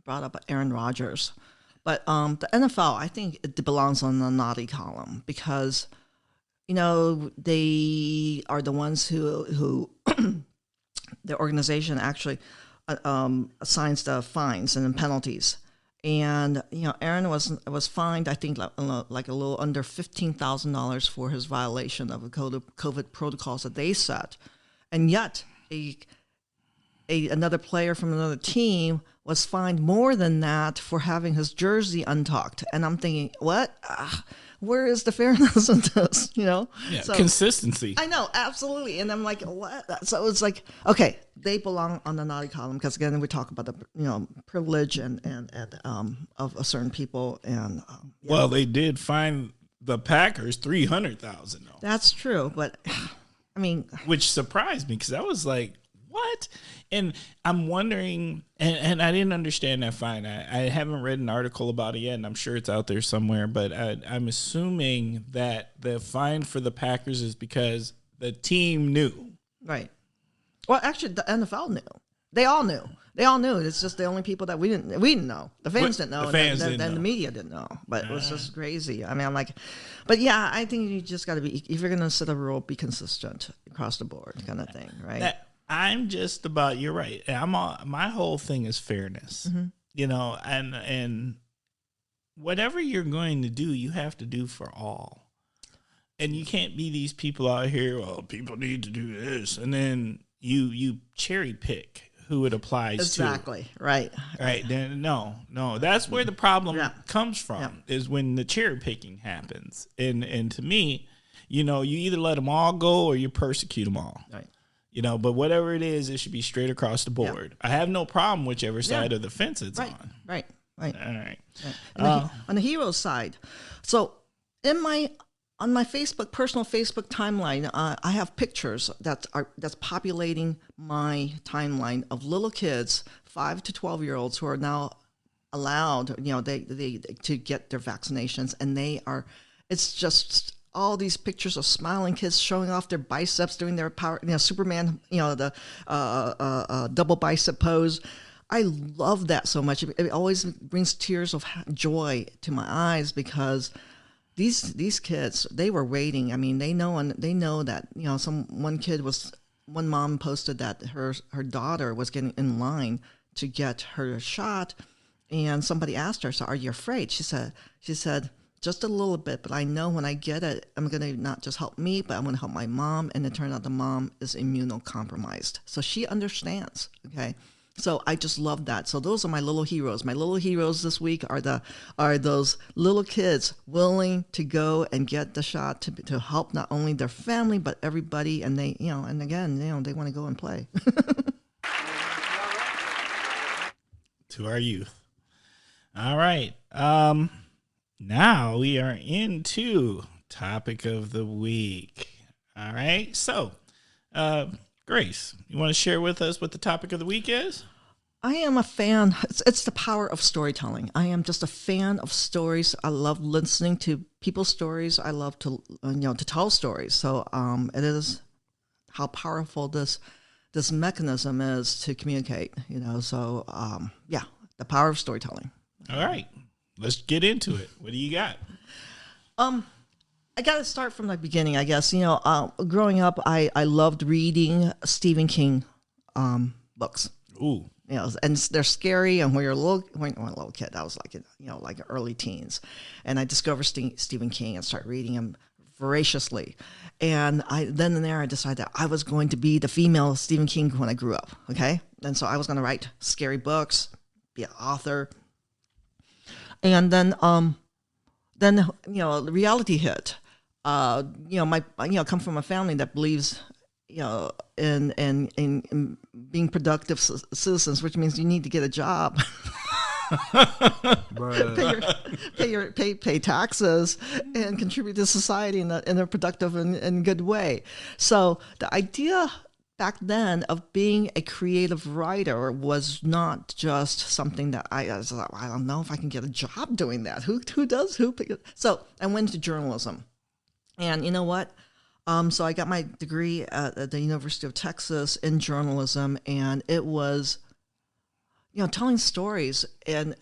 brought up Aaron Rodgers, but the NFL, I think it belongs on the Naughty column because, they are the ones who the organization actually assigns the fines and penalties. And Aaron was fined, I think, like a little under $15,000 for his violation of the COVID protocols that they set, and yet another player from another team was fined more than that for having his jersey untucked. And I'm thinking, what? Where is the fairness in this? Yeah, so, consistency. I know, absolutely. And I'm like, what? So it's like, okay, they belong on the naughty column because again, we talk about the privilege and of a certain people. And well, they did fine the Packers $300,000. That's true, but I mean, which surprised me because I was like, what? And I'm wondering, and I didn't understand that fine. I haven't read an article about it yet, and I'm sure it's out there somewhere, but I'm assuming that the fine for the Packers is because the team knew. Right. Well, actually, the NFL knew. They all knew. It's just the only people that we didn't know. The fans didn't know. And the media didn't know. But it was just crazy. I mean, I'm like, but yeah, I think you just got to be, if you're going to set a rule, be consistent across the board kind of thing, right? I'm just about, you're right. My whole thing is fairness, and whatever you're going to do, you have to do for all. And you can't be these people out here, well, people need to do this. And then you cherry pick who it applies Exactly. to. Right. Right. Then no. That's where the problem Yeah. comes from, is when the cherry picking happens. And to me, you either let them all go or you persecute them all. Right. But whatever it is, it should be straight across the board. I have no problem whichever side of the fence it's on. Right. All right. On the hero side, so on my personal Facebook timeline, I have pictures that's populating my timeline of little kids, 5 to 12-year-olds, who are now allowed, they to get their vaccinations, and it's just all these pictures of smiling kids showing off their biceps, doing their power, Superman, the double bicep pose. I love that so much. It always brings tears of joy to my eyes, because these kids, they were waiting. I mean, they know that, one mom posted that her daughter was getting in line to get her shot, and somebody asked her, "So are you afraid?" She said, "Just a little bit, but I know when I get it, I'm going to not just help me, but I'm going to help my mom." And it turned out the mom is immunocompromised. So she understands, okay? So I just love that. So those are my little heroes. My little heroes this week are those little kids willing to go and get the shot to help not only their family, but everybody. And they, and again, they want to go and play. To our youth. All right. Now we are into topic of the week. All right. So, Grace, you want to share with us what the topic of the week is? I am a fan. It's the power of storytelling. I am just a fan of stories. I love listening to people's stories. I love to to tell stories. So it is how powerful this mechanism is to communicate. So the power of storytelling. All right, let's get into it. What do you got? I got to start from the beginning, I guess. Growing up, I loved reading Stephen King books. Ooh. And they're scary. And when you're a little kid, I was like early teens, and I discovered Stephen King and started reading him voraciously. And I decided that I was going to be the female Stephen King when I grew up. Okay, and so I was going to write scary books, be an author. And then the reality hit. Come from a family that believes, in being productive citizens, which means you need to get a job, pay taxes, and contribute to society in a productive and good way. So the idea back then of being a creative writer was not just something that I don't know if I can get a job doing that. Who does? So I went into journalism. And you know what? So I got my degree at the University of Texas in journalism, and it was, telling stories and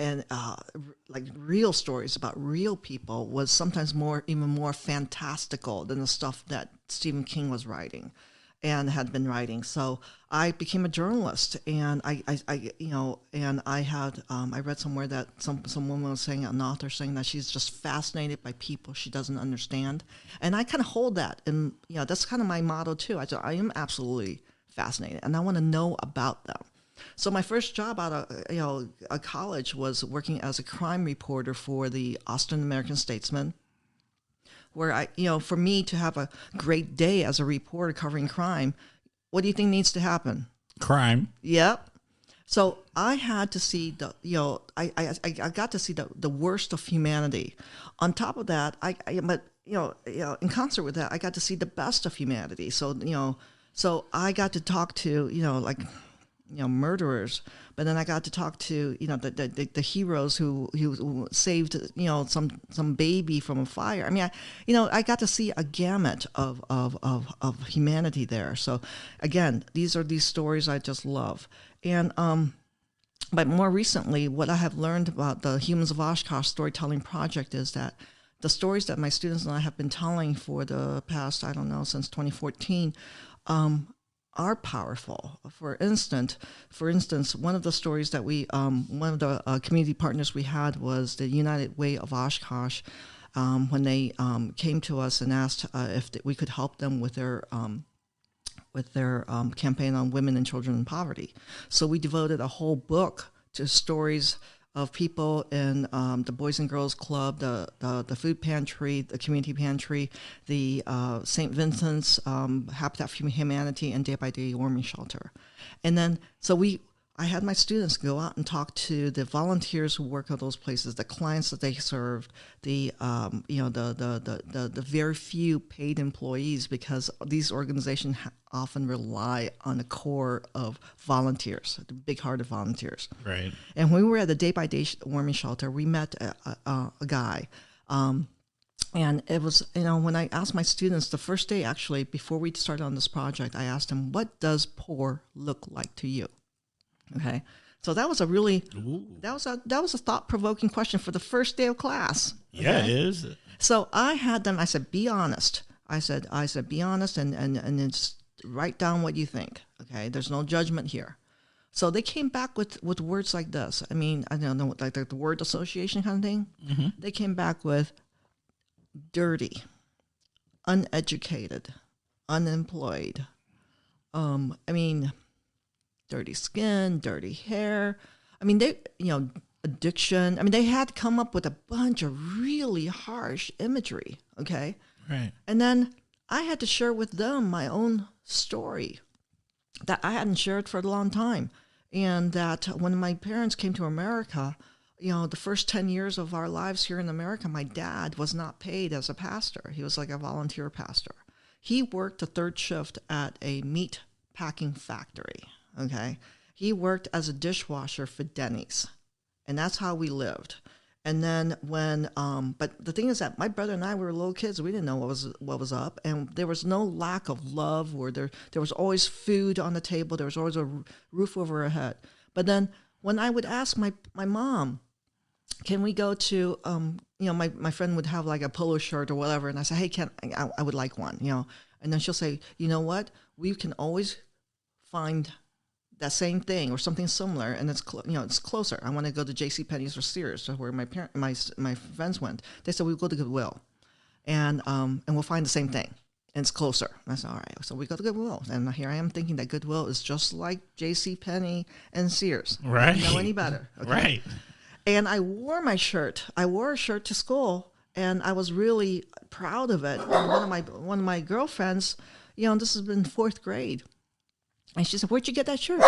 like real stories about real people was sometimes even more fantastical than the stuff that Stephen King was writing and had been writing. So I became a journalist, and I read somewhere that some woman was saying, an author saying that she's just fascinated by people she doesn't understand. And I kind of hold that, and that's kind of my motto too. I am absolutely fascinated, and I want to know about them. So my first job out of college was working as a crime reporter for the Austin American-Statesman, where for me to have a great day as a reporter covering crime, what do you think needs to happen? Crime. Yep. So I had to see I got to see the worst of humanity. On top of that, in concert with that, I got to see the best of humanity. So I got to talk to murderers, but then I got to talk to the heroes who saved some baby from a fire. I mean, I got to see a gamut of humanity there. So again, these are these stories I just love. And but more recently, what I have learned about the Humans of Oshkosh storytelling project is that the stories that my students and I have been telling for the past, since 2014, are powerful. For instance, one of the stories that one of the community partners we had was the United Way of Oshkosh. when they came to us and asked if we could help them with their campaign on women and children in poverty. So we devoted a whole book to stories of people in the Boys and Girls Club, the food pantry, the community pantry, the St. Vincent's Habitat for Humanity, and Day by Day Warming Shelter. And then, I had my students go out and talk to the volunteers who work at those places, the clients that they served, the very few paid employees, because these organizations often rely on a core of volunteers, the big-hearted volunteers. Right. And when we were at the Day by Day Warming Shelter, we met a guy. And it was, when I asked my students the first day, actually, before we started on this project, I asked them, what does poor look like to you? Okay, so that was a thought-provoking question for the first day of class. Okay? Yeah, it is. So I had them. I said, "Be honest." I said, "Be honest and then write down what you think." Okay, there's no judgment here. So they came back with words like this. I mean, I don't know, like the word association kind of thing. Mm-hmm. They came back with dirty, uneducated, unemployed. Dirty skin, dirty hair. I mean, addiction. I mean, they had come up with a bunch of really harsh imagery, okay? Right. And then I had to share with them my own story that I hadn't shared for a long time. And that when my parents came to America, the first 10 years of our lives here in America, my dad was not paid as a pastor. He was like a volunteer pastor. He worked a third shift at a meat packing factory. Okay, he worked as a dishwasher for Denny's, and that's how we lived. And then but the thing is that my brother and I were little kids. We didn't know what was up, and there was no lack of love. Or there was always food on the table. There was always a roof over our head. But then when I would ask my mom, can we go to my friend would have like a polo shirt or whatever, and I say, hey, I would like one, and then she'll say, you know what, we can always find that same thing or something similar, and it's it's closer. I want to go to JCPenney's or Sears, where my friends went. They said we'll go to Goodwill, and we'll find the same thing, and it's closer. And I said, all right, so we go to Goodwill, and here I am thinking that Goodwill is just like JCPenney and Sears. Right. I didn't know any better. Okay? Right. And I wore my shirt. I wore a shirt to school, and I was really proud of it. And one of my girlfriends, this has been 4th grade. And she said, where'd you get that shirt?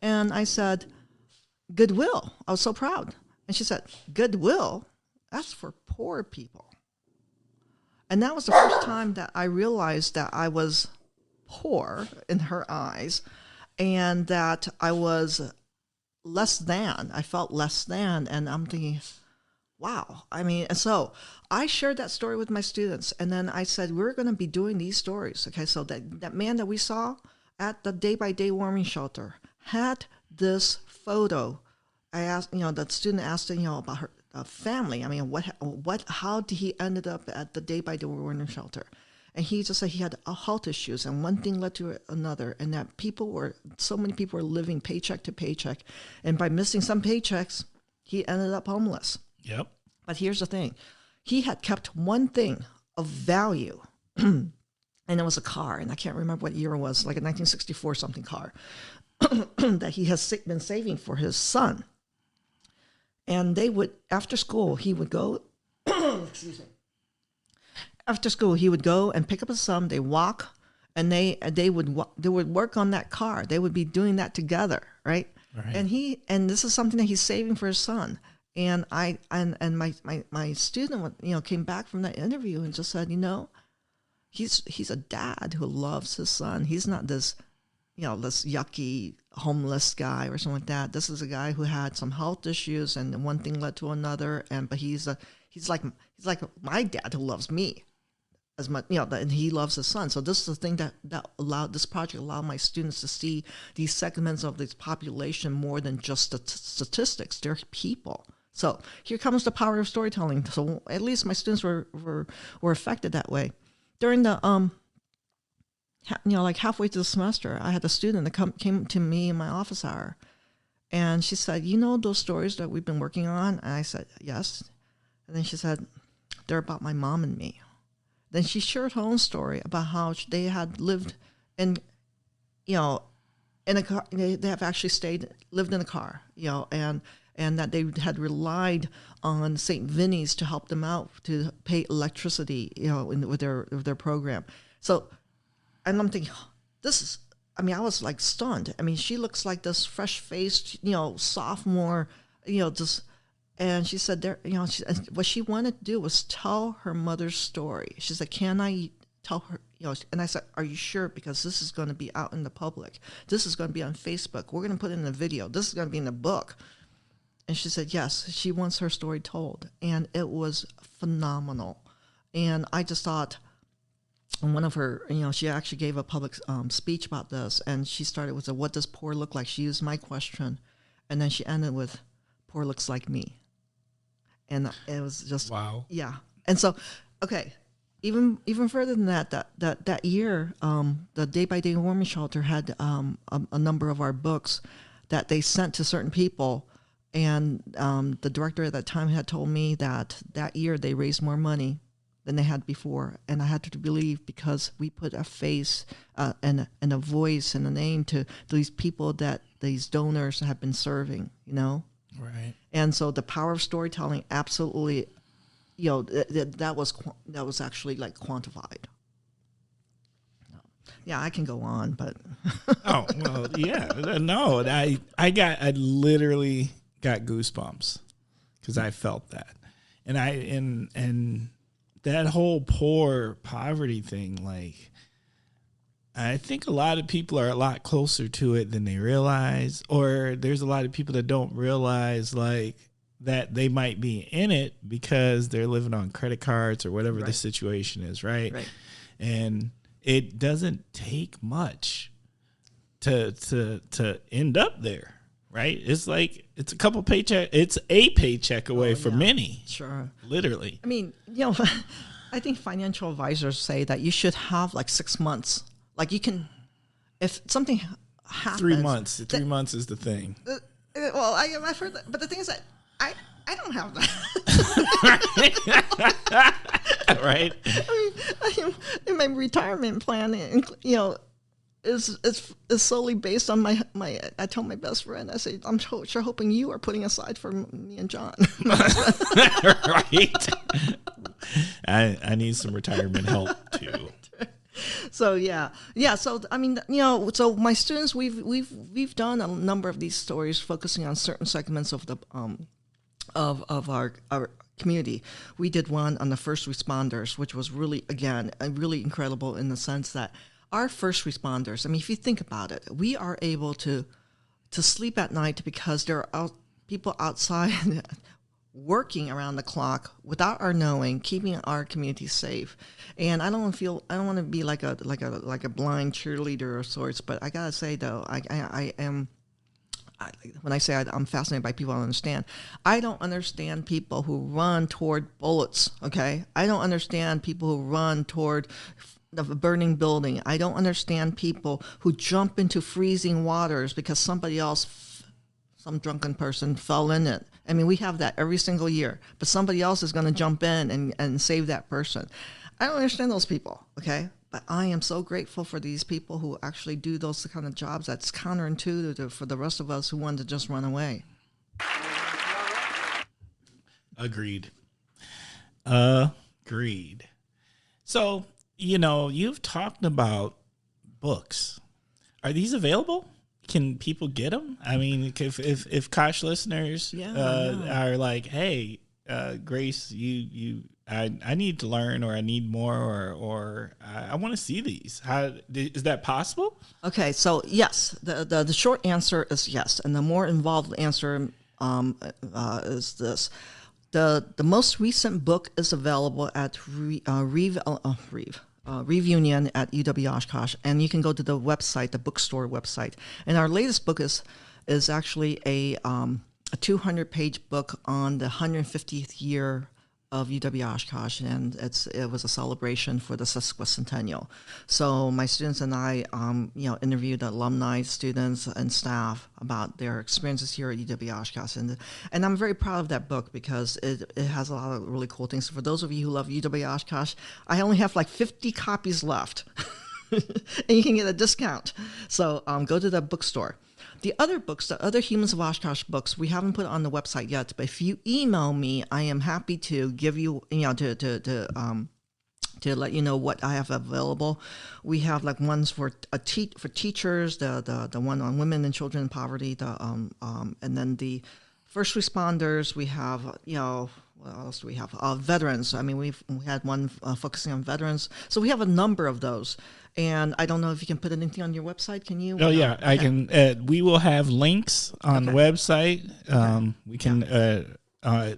And I said, Goodwill. I was so proud. And she said, Goodwill? That's for poor people. And that was the first time that I realized that I was poor in her eyes, and that I was less than. I felt less than. And I'm thinking, wow. I mean, and so I shared that story with my students. And then I said, we're going to be doing these stories. Okay, so that man that we saw at the Day by Day Warming Shelter had this photo. I asked, the student asked, about her family. I mean, how did he ended up at the Day by Day Warming Shelter? And he just said he had health issues, and one thing led to another, and that so many people were living paycheck to paycheck, and by missing some paychecks, he ended up homeless. Yep. But here's the thing: he had kept one thing of value. And it was a car, and I can't remember what year it was, like a 1964 something car, that he has been saving for his son. And after school, he would go, excuse me. After school, he would go and pick up his son. They walk, and they would work on that car. They would be doing that together, right? Right. And this is something that he's saving for his son. And my student, came back from that interview and just said, he's a dad who loves his son. He's not this, this yucky homeless guy or something like that. This is a guy who had some health issues, and one thing led to another. But he's like my dad who loves me as much, and he loves his son. So this is the thing that this project allowed my students to see these segments of this population more than just statistics. They're people. So here comes the power of storytelling. So at least my students were affected that way. During the like halfway through the semester, I had a student that came to me in my office hour, and she said, "Those stories that we've been working on?" And I said, "Yes." And then she said, they're about my mom and me. Then she shared her own story about how they had lived in, you know, in a car. They have actually lived in a car, you know, and that they had relied on St. Vinny's to help them out to pay electricity, you know, with their program. So, and I'm thinking, this is. I mean, I was like stunned. I mean, she looks like this fresh-faced, you know, sophomore, you know, just. And she said, there, you know, what she wanted to do was tell her mother's story. She said, "Can I tell her?" You know, and I said, "Are you sure? Because this is going to be out in the public. This is going to be on Facebook. We're going to put it in a video. This is going to be in a book." And she said, "Yes, she wants her story told," and it was phenomenal. And I just thought, one of her, you know, she actually gave a public speech about this, and she started with, "What does poor look like?" She used my question, and then she ended with, "Poor looks like me." And it was just, wow. Yeah. And so, okay, even further than that year, the Day by Day Warming Shelter had a number of our books that they sent to certain people. And the director at that time had told me that year they raised more money than they had before. And I had to believe, because we put a face and a voice and a name to these people that these donors have been serving, you know? Right. And so the power of storytelling, absolutely, you know, that was actually like quantified. Yeah, I can go on, but. Oh, well, yeah. No, I literally got goosebumps because I felt that. And that whole poor poverty thing, like, I think a lot of people are a lot closer to it than they realize, or there's a lot of people that don't realize, like, that they might be in it because they're living on credit cards or whatever the situation is, right? And it doesn't take much to end up there, right? It's like it's a paycheck away for many. Sure. Literally. I mean, you know, I think financial advisors say that you should have like 6 months. Like, you can, if something happens. 3 months. 3 months is the thing. Well, I've heard that, but the thing is that I don't have that. Right. I mean, in my retirement plan, you know, is solely based on my. I told my best friend, I say, "I'm sure hoping you are putting aside for me and John." Right. I need some retirement help too. So yeah. So I mean, you know, so my students, we've done a number of these stories focusing on certain segments of the of our community. We did one on the first responders, which was really, again, really incredible in the sense that our first responders. I mean, if you think about it, we are able to sleep at night because there are people outside working around the clock without our knowing, keeping our community safe. And I don't want to be like a blind cheerleader of sorts, but I gotta say though, I am. When I say I'm fascinated by people, I don't understand. I don't understand people who run toward bullets. Okay, I don't understand people who run toward the burning building. I don't understand people who jump into freezing waters because somebody else, some drunken person, fell in it. I mean, we have that every single year, but somebody else is going to jump in and save that person. I don't understand those people, okay? But I am so grateful for these people who actually do those kind of jobs that's counterintuitive for the rest of us who want to just run away. Agreed. So, you know, you've talked about books. Are these available? Can people get them? I mean, if Kosh listeners are like, "Hey, Grace, I need to learn, or I need more, or I want to see these." How is that possible? Okay, so yes, the short answer is yes, and the more involved answer is this: the most recent book is available at Reunion at UW Oshkosh, and you can go to the website, the bookstore website. And our latest book is actually a 200-page book on the 150th year of UW Oshkosh, and it was a celebration for the sesquicentennial. So my students and I, interviewed alumni, students, and staff about their experiences here at UW Oshkosh, and I'm very proud of that book because it has a lot of really cool things. So for those of you who love UW Oshkosh, I only have like 50 copies left, and you can get a discount. So go to the bookstore. The other books, the other Humans of Oshkosh books, we haven't put on the website yet. But if you email me, I am happy to give you, to let you know what I have available. We have like ones for for teachers, the one on women and children in poverty, and then the first responders. We have, what else do we have? Veterans. I mean, we had one focusing on veterans. So we have a number of those. And I don't know if you can put anything on your website. Can you? Oh, yeah, I can. We will have links on the website. We can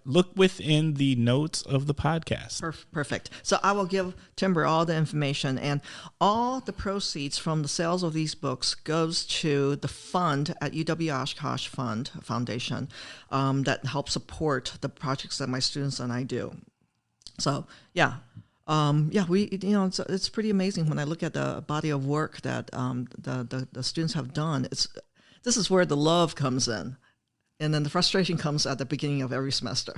look within the notes of the podcast. Perfect. So I will give Timber all the information, and all the proceeds from the sales of these books goes to the fund at UW Oshkosh Foundation that helps support the projects that my students and I do. So, yeah. It's pretty amazing when I look at the body of work that the students have done. This is where the love comes in, and then the frustration comes at the beginning of every semester.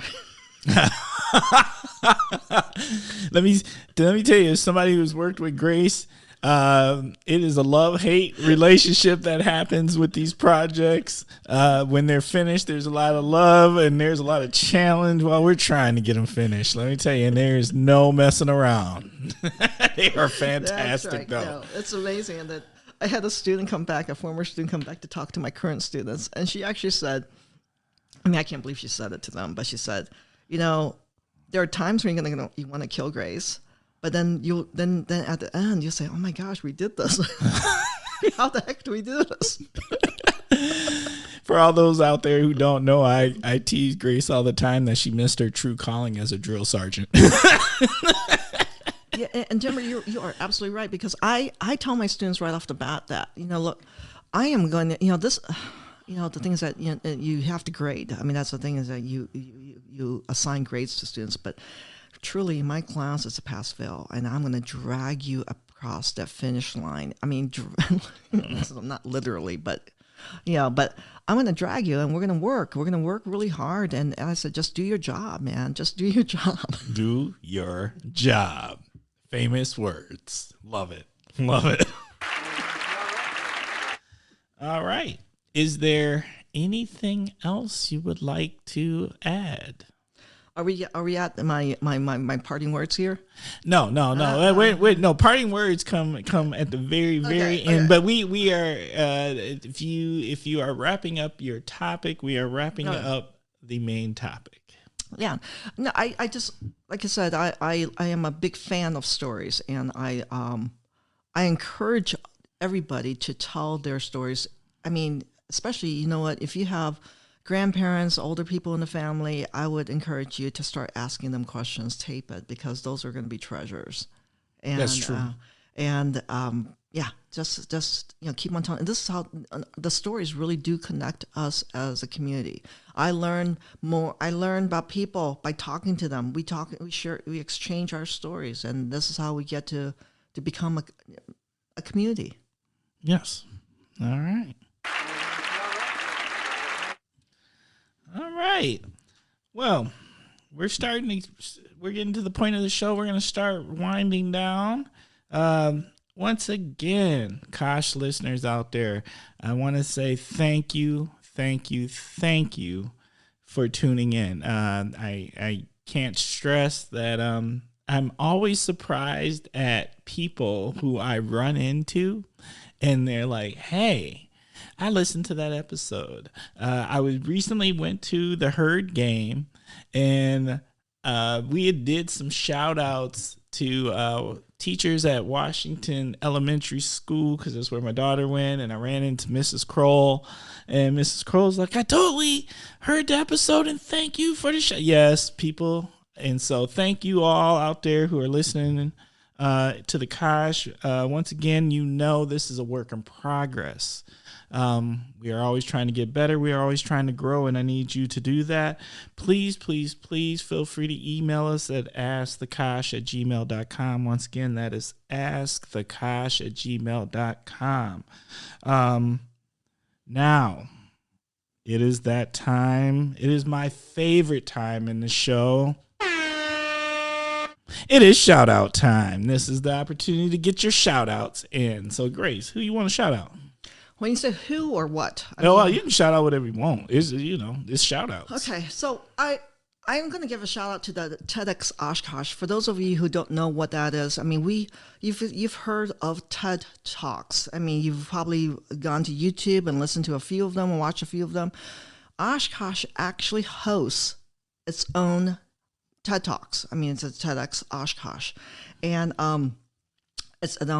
Let me tell you, as somebody who's worked with Grace, it is a love-hate relationship that happens with these projects. When they're finished, there's a lot of love and there's a lot of challenge while we're trying to get them finished. Let me tell you, and there's no messing around. They are fantastic, That's right. though. No, it's amazing. And that I had a former student come back to talk to my current students, and she actually said, I can't believe she said it to them, but she said, there are times when you want to kill Grace. But then then at the end you say, "Oh my gosh, we did this! How the heck do we do this?" For all those out there who don't know, I tease Grace all the time that she missed her true calling as a drill sergeant. Yeah, and Timber, you are absolutely right, because I tell my students right off the bat that look, I am going to this. The things that you have to grade. I mean, that's the thing, is that you assign grades to students, but truly, my class is a pass-fail, and I'm going to drag you across that finish line. I mean, not literally, but but I'm going to drag you, and we're going to work. We're going to work really hard. And I said, just do your job, man. Just do your job. Do your job. Famous words. Love it. Love it. All right. Is there anything else you would like to add? Are we at my parting words here? No. Wait, no. Parting words come at the very end. But we are if you are wrapping up your topic, we are wrapping up the main topic. Yeah. No, I just, like I said, I am a big fan of stories, and I encourage everybody to tell their stories. I mean, especially, if you have grandparents, older people in the family, I would encourage you to start asking them questions, tape it, because those are going to be treasures. And, that's true. Just keep on telling. This is how the stories really do connect us as a community. I learn about people by talking to them. We talk, we share, we exchange our stories, and this is how we get to become a community. Yes. All right. All right. Well, we're getting to the point of the show. We're going to start winding down. Once again, Kosh listeners out there, I want to say thank you for tuning in. I can't stress that I'm always surprised at people who I run into, and they're like, "Hey, I listened to that episode. I recently went to the Herd game, and we did some shout outs to teachers at Washington Elementary School, because that's where my daughter went, and I ran into Mrs. Kroll, and Mrs. Kroll's like, I totally heard the episode, and thank you for the show. Yes, people. And so thank you all out there who are listening to the Kosh. Once again, this is a work in progress. We are always trying to get better. We are always trying to grow, and I need you to do that. Please, please, please feel free to email us at askthekosh@gmail.com. Once again, that is askthekosh@gmail.com. Now, it is that time. It is my favorite time in the show. It is shout out time. This is the opportunity to get your shout outs in. So, Grace, who you want to shout out? When you say who or what? Well, you can shout out whatever you want. It's shout outs. Okay, so I'm going to give a shout out to the TEDx Oshkosh. For those of you who don't know what that is, I mean, you've heard of TED Talks. I mean, you've probably gone to YouTube and listened to a few of them and watched a few of them. Oshkosh actually hosts its own TED Talks. I mean, it's a TEDx Oshkosh, and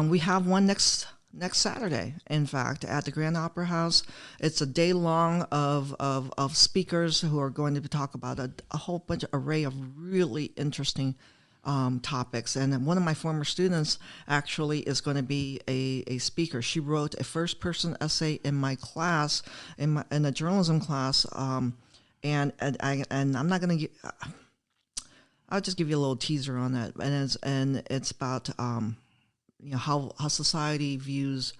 we have one next Saturday. In fact, at the Grand Opera House, it's a day long of speakers who are going to talk about a whole bunch of array of really interesting topics. And one of my former students actually is going to be a speaker. She wrote a first person essay in my class, in a journalism class, and I'm not going to. I'll just give you a little teaser on that, and it's about how society views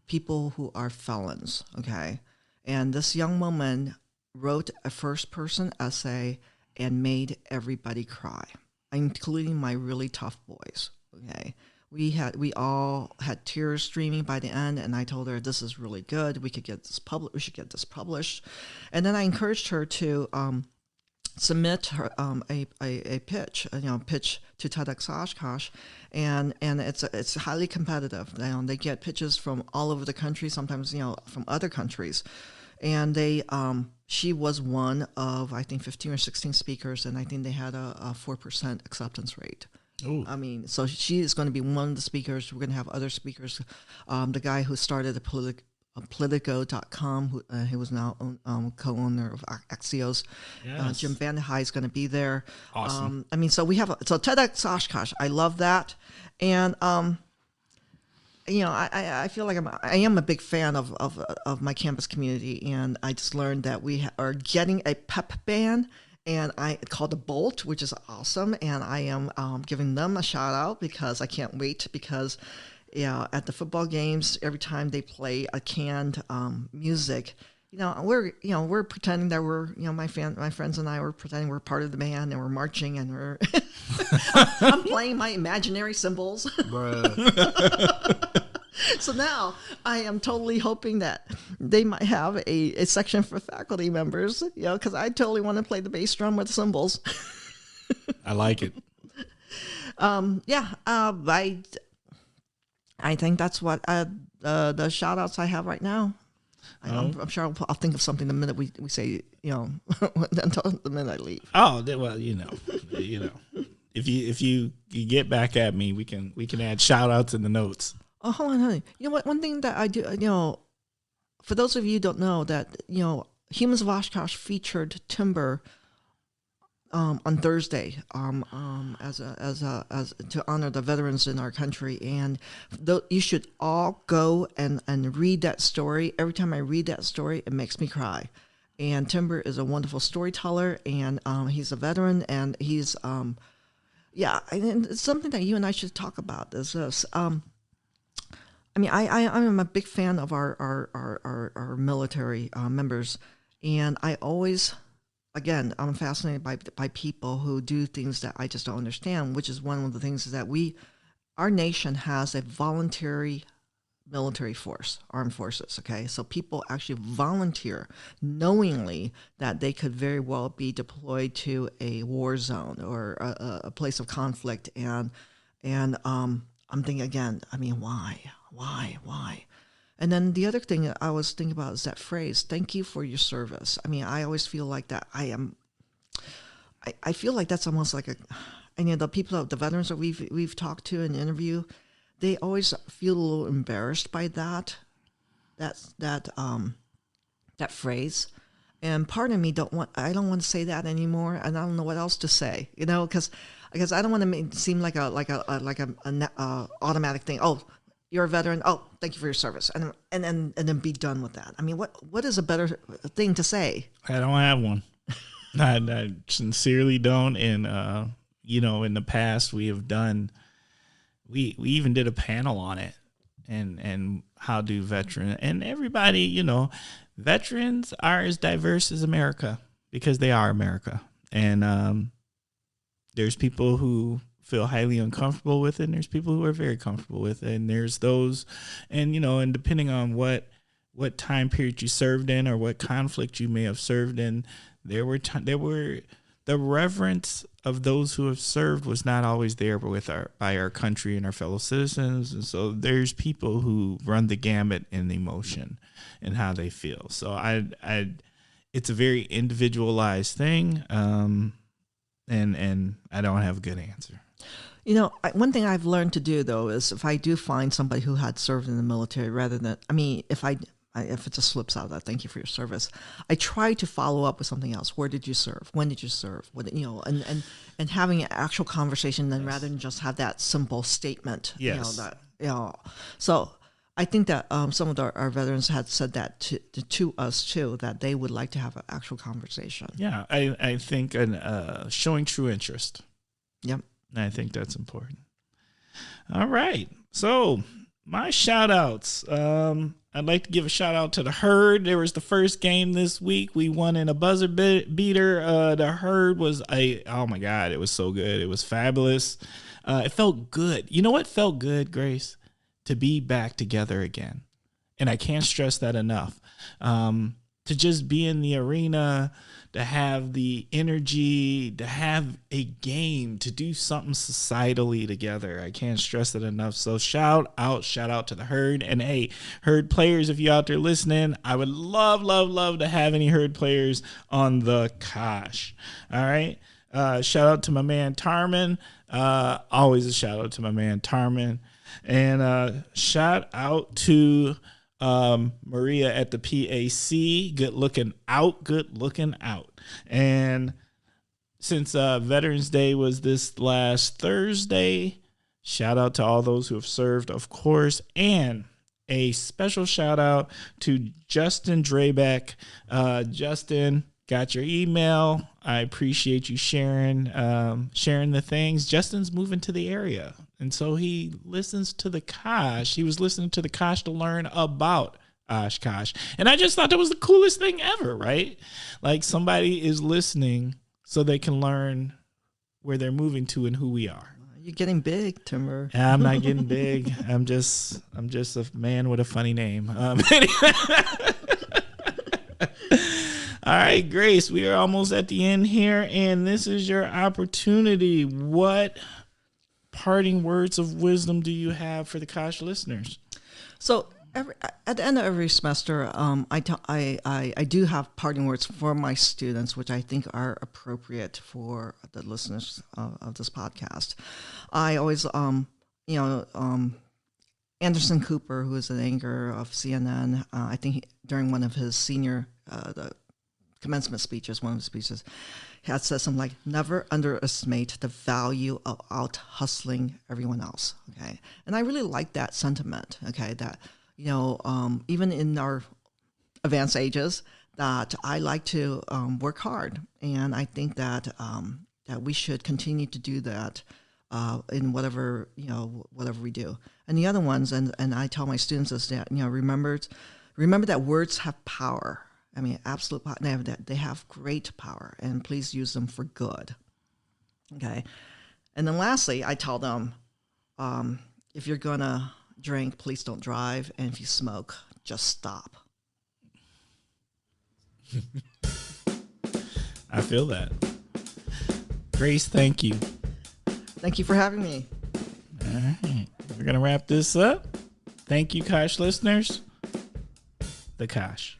people who are felons. Okay, and this young woman wrote a first-person essay and made everybody cry, including my really tough boys. Okay, we all had tears streaming by the end, and I told her this is really good. We should get this published, and then I encouraged her to submit her a pitch, pitch to TEDx Oshkosh, and it's highly competitive. They get pitches from all over the country, sometimes from other countries, and she was one of I think 15 or 16 speakers, and I think they had a 4% acceptance rate. Ooh. I mean, so she is going to be one of the speakers. We're going to have other speakers. The guy who started Politico.com, who was now co-owner of Axios. Yes. Jim Vandehei is going to be there. Awesome. So we have so TEDx Oshkosh. I love that, and I feel like I am a big fan of my campus community, and I just learned that we are getting a pep band, and it's called the Bolt, which is awesome, and I am giving them a shout out because I can't wait because. Yeah, at the football games, every time they play a canned music, we're pretending that we're, my friends and I were pretending we're part of the band and we're marching and we're, I'm playing my imaginary cymbals. So now I am totally hoping that they might have a section for faculty members, because I totally want to play the bass drum with cymbals. I like it. I think that's what the shout outs I have right now. I'm sure I'll think of something the minute we say, until the minute I leave. Oh, well, if you get back at me, we can add shout outs in the notes. Oh, hold on, honey. You know what? One thing that I do, for those of you who don't know that, Humans of Oshkosh featured Timber on Thursday, as to honor the veterans in our country, and you should all go and read that story. Every time I read that story, it makes me cry. And Timber is a wonderful storyteller, and he's a veteran, and he's and it's something that you and I should talk about. Is this? I am a big fan of our military members, and I always. Again, I'm fascinated by people who do things that I just don't understand, which is one of the things that our nation has a voluntary military force, armed forces, okay? So people actually volunteer knowingly that they could very well be deployed to a war zone or a place of conflict. And I'm thinking again, why? And then the other thing I was thinking about is that phrase, thank you for your service. I always feel like that I feel like that's almost like the veterans that we've talked to in the interview, they always feel a little embarrassed by that phrase. And part of me I don't want to say that anymore, and I don't know what else to say, because I don't want to make it seem like a automatic thing. Oh, you're a veteran. Oh, thank you for your service, and then be done with that. I mean, what is a better thing to say? I don't have one. I sincerely don't. And in the past we have done. We even did a panel on it, and how do veterans and everybody, veterans are as diverse as America because they are America. And there's people who feel highly uncomfortable with it, and there's people who are very comfortable with it. And there's those, and depending on what time period you served in or what conflict you may have served in, there were the reverence of those who have served was not always there by our country and our fellow citizens. And so there's people who run the gamut in emotion and how they feel. So it's a very individualized thing. And I don't have a good answer. One thing I've learned to do, though, is if I do find somebody who had served in the military, if it just slips out of that, thank you for your service, I try to follow up with something else. Where did you serve? When did you serve? And having an actual conversation then, rather than just have that simple statement. Yes. So I think that some of our veterans had said that to us too, that they would like to have an actual conversation. Yeah, I think showing true interest. Yep. I think that's important. All right. So my shout outs. I'd like to give a shout out to the Herd. There was the first game this week. We won in a buzzer beater. The Herd was oh my God, it was so good. It was fabulous. It felt good. You know what felt good, Grace? To be back together again. And I can't stress that enough. To just be in the arena, to have the energy, to have a game, to do something societally together. I can't stress it enough. So shout out to the Herd. And hey, Herd players, if you're out there listening, I would love to have any Herd players on the Kosh. All right. Shout out to my man Tarman. Always a shout out to my man Tarman. And shout out to Maria at the PAC. Good looking out. And since Veterans Day was this last Thursday, shout out to all those who have served, of course, and a special shout out to Justin Drabeck. Justin, got your email. I appreciate you sharing the things. Justin's moving to the area, and so he listens to the Kosh. He was listening to the Kosh to learn about Oshkosh. And I just thought that was the coolest thing ever, right? Like somebody is listening so they can learn where they're moving to and who we are. You're getting big, Timber. I'm not getting big. I'm just a man with a funny name. All right, Grace, we are almost at the end here, and this is your opportunity. What parting words of wisdom do you have for the Kosh listeners? So at the end of every semester, I do have parting words for my students, which I think are appropriate for the listeners of this podcast. I always, Anderson Cooper, who is an anchor of CNN, I think during one of his the commencement speeches, one of his speeches, had said something like, never underestimate the value of out hustling everyone else. Okay. And I really like that sentiment. Okay. That, even in our advanced ages, that I like to work hard. And I think that, that we should continue to do that in whatever we do. And the other ones, and I tell my students is that, remember that words have power. I mean, absolute power. They have great power, and please use them for good. Okay. And then lastly, I tell them, if you're going to drink, please don't drive. And if you smoke, just stop. I feel that. Grace, thank you. Thank you for having me. All right. We're going to wrap this up. Thank you, Kosh listeners. The Kosh.